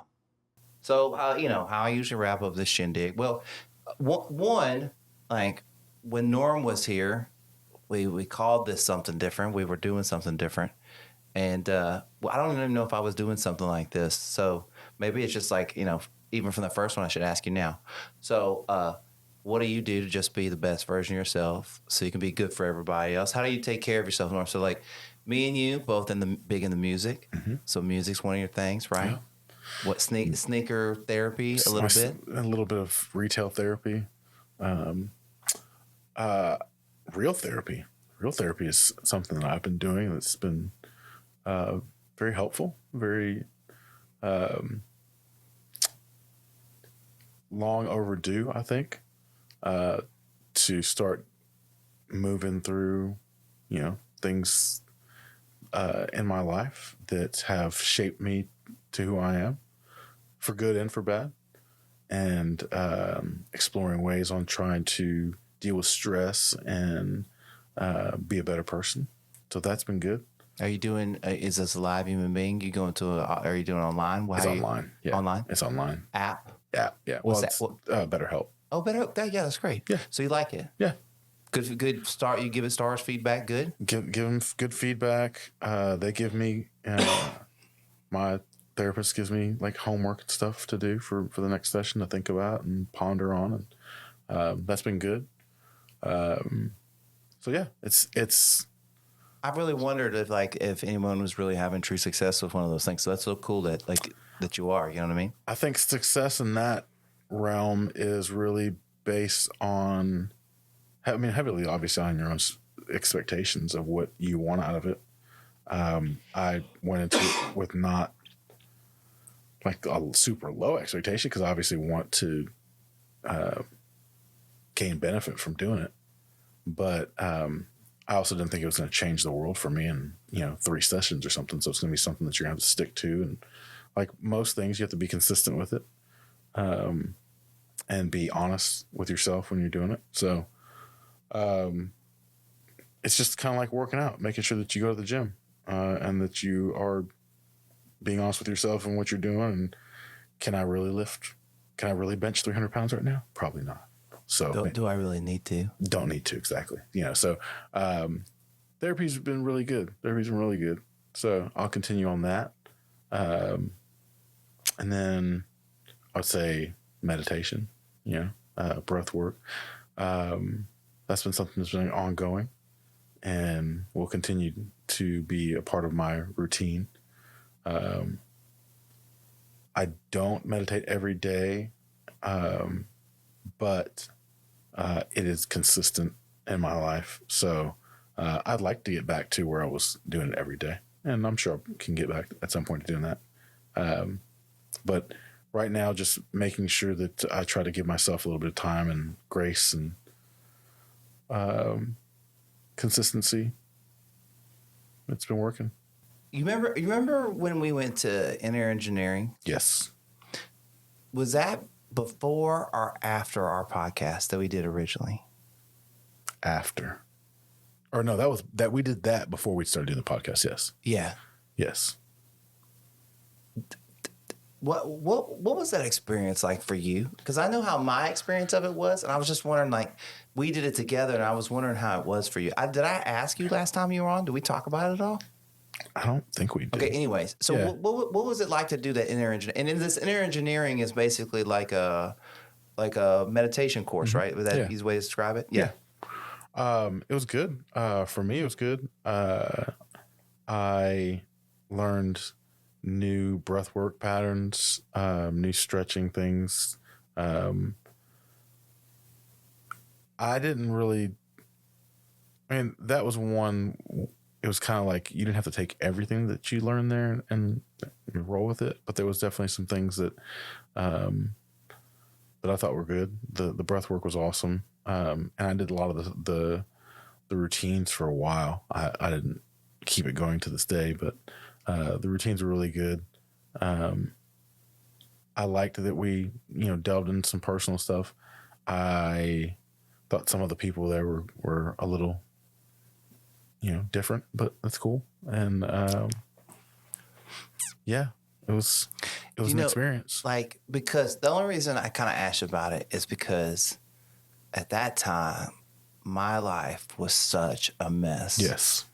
So, how I usually wrap up this shindig. Well, one, like when Norm was here, we called this something different. We were doing something different. And I don't even know if I was doing something like this. So maybe it's just like, even from the first one, I should ask you now. So what do you do to just be the best version of yourself so you can be good for everybody else? How do you take care of yourself, Norm? So like me and you, both big in the music. Mm-hmm. So music's one of your things, right? Yeah. What, sneaker therapy a little bit? A little bit of retail therapy. Real therapy. Real therapy is something that I've been doing that's been very helpful, very long overdue, I think, to start moving through, things in my life that have shaped me to who I am, for good and for bad, and exploring ways on trying to deal with stress and be a better person. So that's been good. Are you doing? Is this a live human being? You going to? Are you doing online? It's online. Yeah, online. It's online. App. Yeah. What's that? BetterHelp. Oh, BetterHelp. Yeah, that's great. Yeah. So you like it? Yeah. Good start. You give it stars feedback. Good. Give them good feedback. They give me my therapist gives me like homework and stuff to do for the next session to think about and ponder on, and that's been good. So yeah, it's. I've really wondered if anyone was really having true success with one of those things. So that's so cool that you are. You know what I mean? I think success in that realm is really based on, heavily obviously on your own expectations of what you want out of it. I went into it with not like a super low expectation because I obviously want to gain benefit from doing it, but I also didn't think it was going to change the world for me in 3 sessions or something. So it's going to be something that you're going to have to stick to, and like most things, you have to be consistent with it, and be honest with yourself when you're doing it. So it's just kind of like working out, making sure that you go to the gym and that you are being honest with yourself and what you're doing. And can I really lift? Can I really bench 300 pounds right now? Probably not. So do I really need to? Don't need to, exactly. So therapy's been really good. So I'll continue on that. And then I'd say meditation, breath work. That's been something that's been ongoing and will continue to be a part of my routine. I don't meditate every day, but it is consistent in my life. So I'd like to get back to where I was doing it every day. And I'm sure I can get back at some point to doing that. But right now, just making sure that I try to give myself a little bit of time and grace and consistency. It's been working. You remember when we went to inner engineering? Yes. Was that before or after our podcast that we did originally? After. Or no, that we did that before we started doing the podcast. Yes. Yeah. Yes. What was that experience like for you? Because I know how my experience of it was, and I was just wondering, like, we did it together, and I was wondering how it was for you. Did I ask you last time you were on? Did we talk about it at all? I don't think we did. Okay, anyways. So yeah. What was it like to do that inner engineering? And in this inner engineering is basically like a meditation course, right? Was that the easy way to describe it? Yeah. It was good. For me, it was good. I learned new breathwork patterns, new stretching things. I didn't really. I mean, that was one. It was kind of like you didn't have to take everything that you learned there and roll with it, but there was definitely some things that that I thought were good. The breath work was awesome, and I did a lot of the routines for a while. I didn't keep it going to this day, but the routines were really good. I liked that we delved into some personal stuff. I thought some of the people there were a little different, but that's cool. And yeah, it was an experience. Like, because the only reason I kind of asked about it is because at that time my life was such a mess. Yes.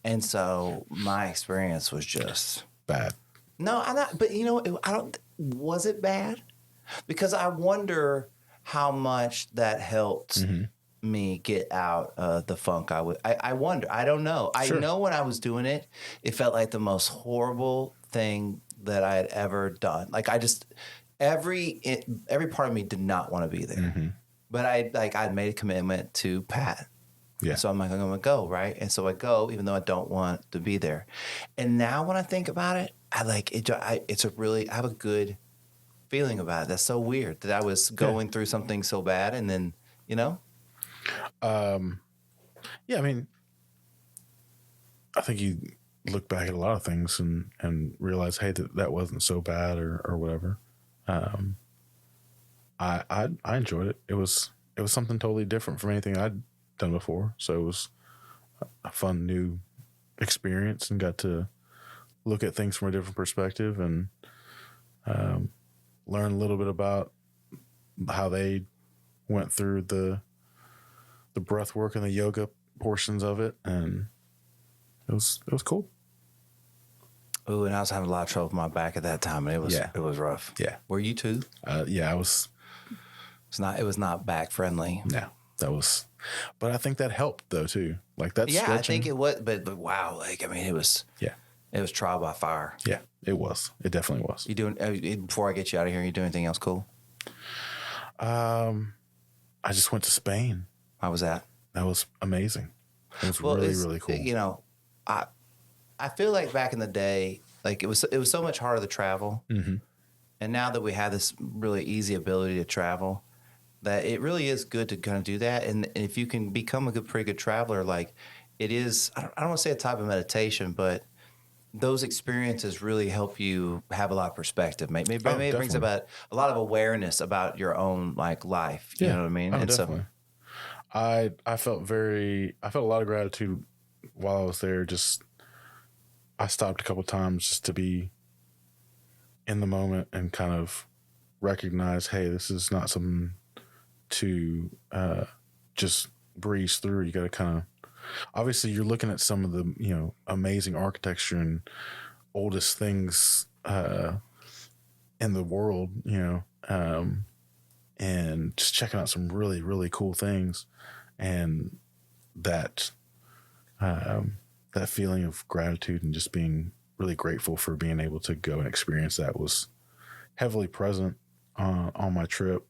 And so my experience was just Bad. no, I'm not. But I don't. Was it bad? Because I wonder how much that helped me get out of the funk. I wonder. I don't know. Sure. I know when I was doing it, it felt like the most horrible thing that I had ever done. Like every part of me did not want to be there. But I'd made a commitment to Pat. Yeah. So I'm like, I'm going to go, right? And so I go, even though I don't want to be there. And now when I think about it, I like it. I have a good feeling about it. That's so weird that I was going through something so bad, and then Yeah, I mean, I think you look back at a lot of things and realize, hey, that wasn't so bad or whatever. I enjoyed it. It was something totally different from anything I'd done before. So it was a fun new experience and got to look at things from a different perspective and learn a little bit about how they went through the breath work and the yoga portions of it, and it was cool. Oh, and I was having a lot of trouble with my back at that time, and it was rough. Yeah. Were you too? Yeah, I was. It was not back friendly. No, that was. But I think that helped though too. Like that. Yeah, stretching, I think it was. But wow, like I mean, it was. Yeah. It was trial by fire. Yeah, it was. It definitely was. You doing before I get you out of here? You doing anything else cool? I just went to Spain. How was that? That was amazing. It was really cool. I feel like back in the day, like it was so much harder to travel, and now that we have this really easy ability to travel, that it really is good to kind of do that. And if you can become a pretty good traveler, like it is, I don't want to say a type of meditation, but those experiences really help you have a lot of perspective. Maybe it brings about a lot of awareness about your own like life. You know what I mean? Oh, and definitely. I felt a lot of gratitude while I was there. Just I stopped a couple times just to be in the moment and kind of recognize, hey, this is not something to just breeze through. You got to kind of, obviously you're looking at some of the, amazing architecture and oldest things in the world, and just checking out some really, really cool things. And that feeling of gratitude and just being really grateful for being able to go and experience that was heavily present on my trip.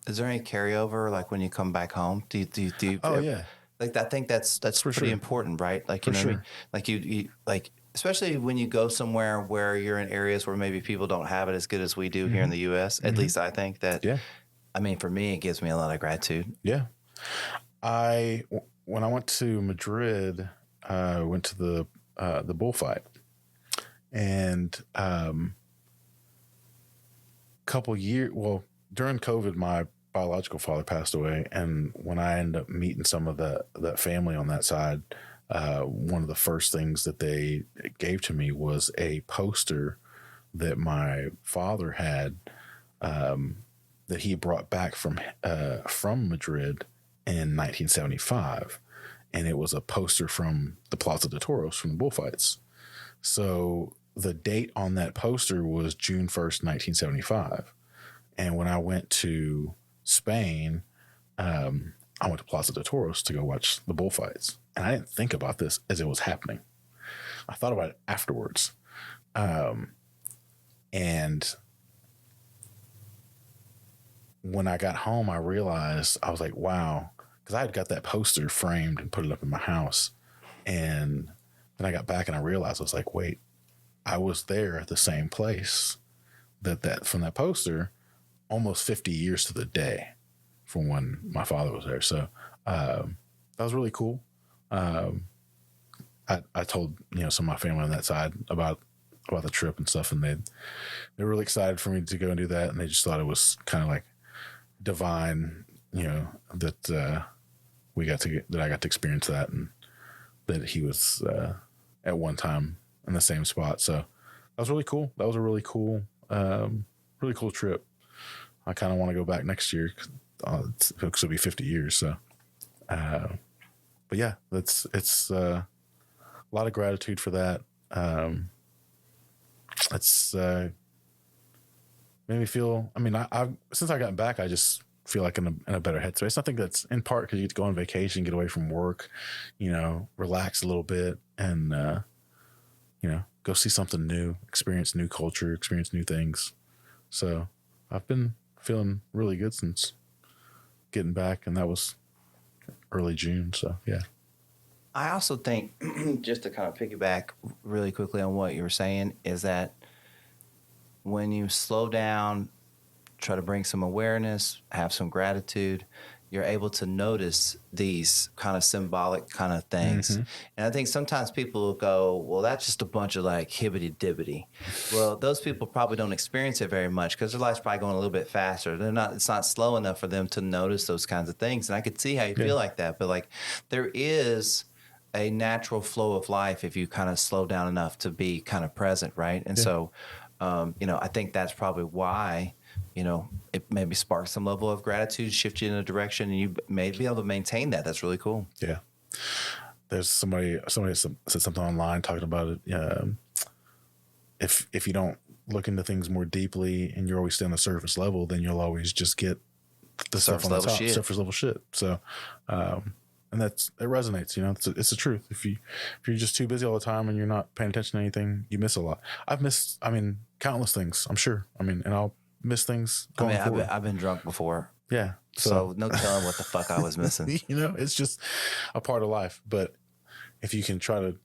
Is there any carryover like when you come back home? Do you Oh yeah. Like I think that's For pretty sure. important, right? Like For what I mean? sure. Like you like especially when you go somewhere where you're in areas where maybe people don't have it as good as we do here in the US. At least I think that. Yeah. I mean, for me, it gives me a lot of gratitude. Yeah. When I went to Madrid, I went to the bullfight, and during COVID, my biological father passed away, and when I ended up meeting some of that family on that side, one of the first things that they gave to me was a poster that my father had that he brought back from Madrid in 1975, and it was a poster from the Plaza de Toros from the bullfights. So the date on that poster was June 1st, 1975. And when I went to Spain, I went to Plaza de Toros to go watch the bullfights. And I didn't think about this as it was happening. I thought about it afterwards. And when I got home, I realized, I was like, wow, because I had got that poster framed and put it up in my house. And then I got back and I realized, I was like, wait, I was there at the same place that from that poster almost 50 years to the day from when my father was there. So that was really cool. I told, some of my family on that side about the trip and stuff, and they were really excited for me to go and do that, and they just thought it was kind of like divine, that I got to experience that, and that he was at one time in the same spot. So that was really cool. That was a really cool trip. I kind of want to go back next year because it'll be 50 years. So, but yeah, it's a lot of gratitude for that. It's made me feel. I mean, I since I got back, I just feel like in a better headspace. I think that's in part because you get to go on vacation, get away from work, relax a little bit, and go see something new, experience new culture, experience new things. So I've been feeling really good since getting back, and that was early June. So yeah. I also think, just to kind of piggyback really quickly on what you were saying, is that when you slow down, try to bring some awareness, have some gratitude, you're able to notice these kind of symbolic kind of things. Mm-hmm. And I think sometimes people will go, well, that's just a bunch of like hibbity-dibbity. Well, those people probably don't experience it very much because their life's probably going a little bit faster. It's not slow enough for them to notice those kinds of things. And I could see how you feel like that. But like there is a natural flow of life if you kind of slow down enough to be kind of present, right? And so, I think that's probably why, it maybe sparks some level of gratitude, shift you in a direction, and you may be able to maintain that. That's really cool. Yeah. There's somebody said something online talking about it. If you don't look into things more deeply and you're always stay on the surface level, then you'll always just get the stuff on the top, surface level shit. So, and it resonates, it's the truth. If you're just too busy all the time and you're not paying attention to anything, you miss a lot. I've missed, countless things, I'm sure. And I'll miss things going forward. I've been drunk before. Yeah. So no telling what the fuck I was missing. It's just a part of life. But if you can try to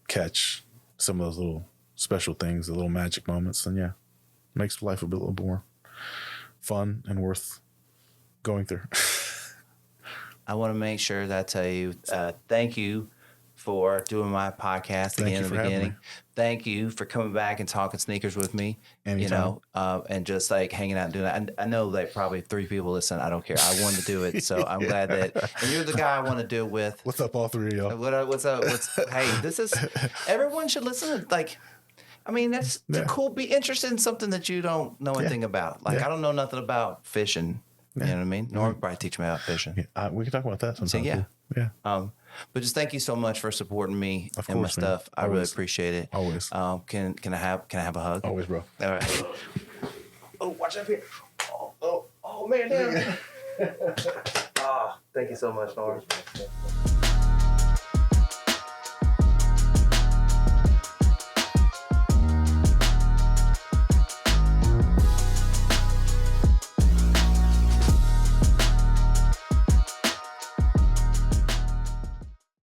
catch some of those little special things, the little magic moments, then yeah, it makes life a little more fun and worth going through. I want to make sure that I tell you, thank you for doing my podcast again in the beginning. Thank you for coming back and talking sneakers with me. Anytime. And just like hanging out and doing that. I know like probably 3 people listen. I don't care. I wanted to do it, so I'm glad that. And you're the guy I want to do it with. What's up, all 3 of y'all? What's up? Hey, this is everyone should listen to that's cool. Be interested in something that you don't know anything about. Like I don't know nothing about fishing. You know what I mean? Norm probably teach me about fishing. Yeah, we can talk about that sometime. So, yeah. But just thank you so much for supporting me and my stuff. I really appreciate it. Always. Can I have a hug? Always, bro. All right. Oh, watch out here. Oh man, damn. Thank you so much, Norm.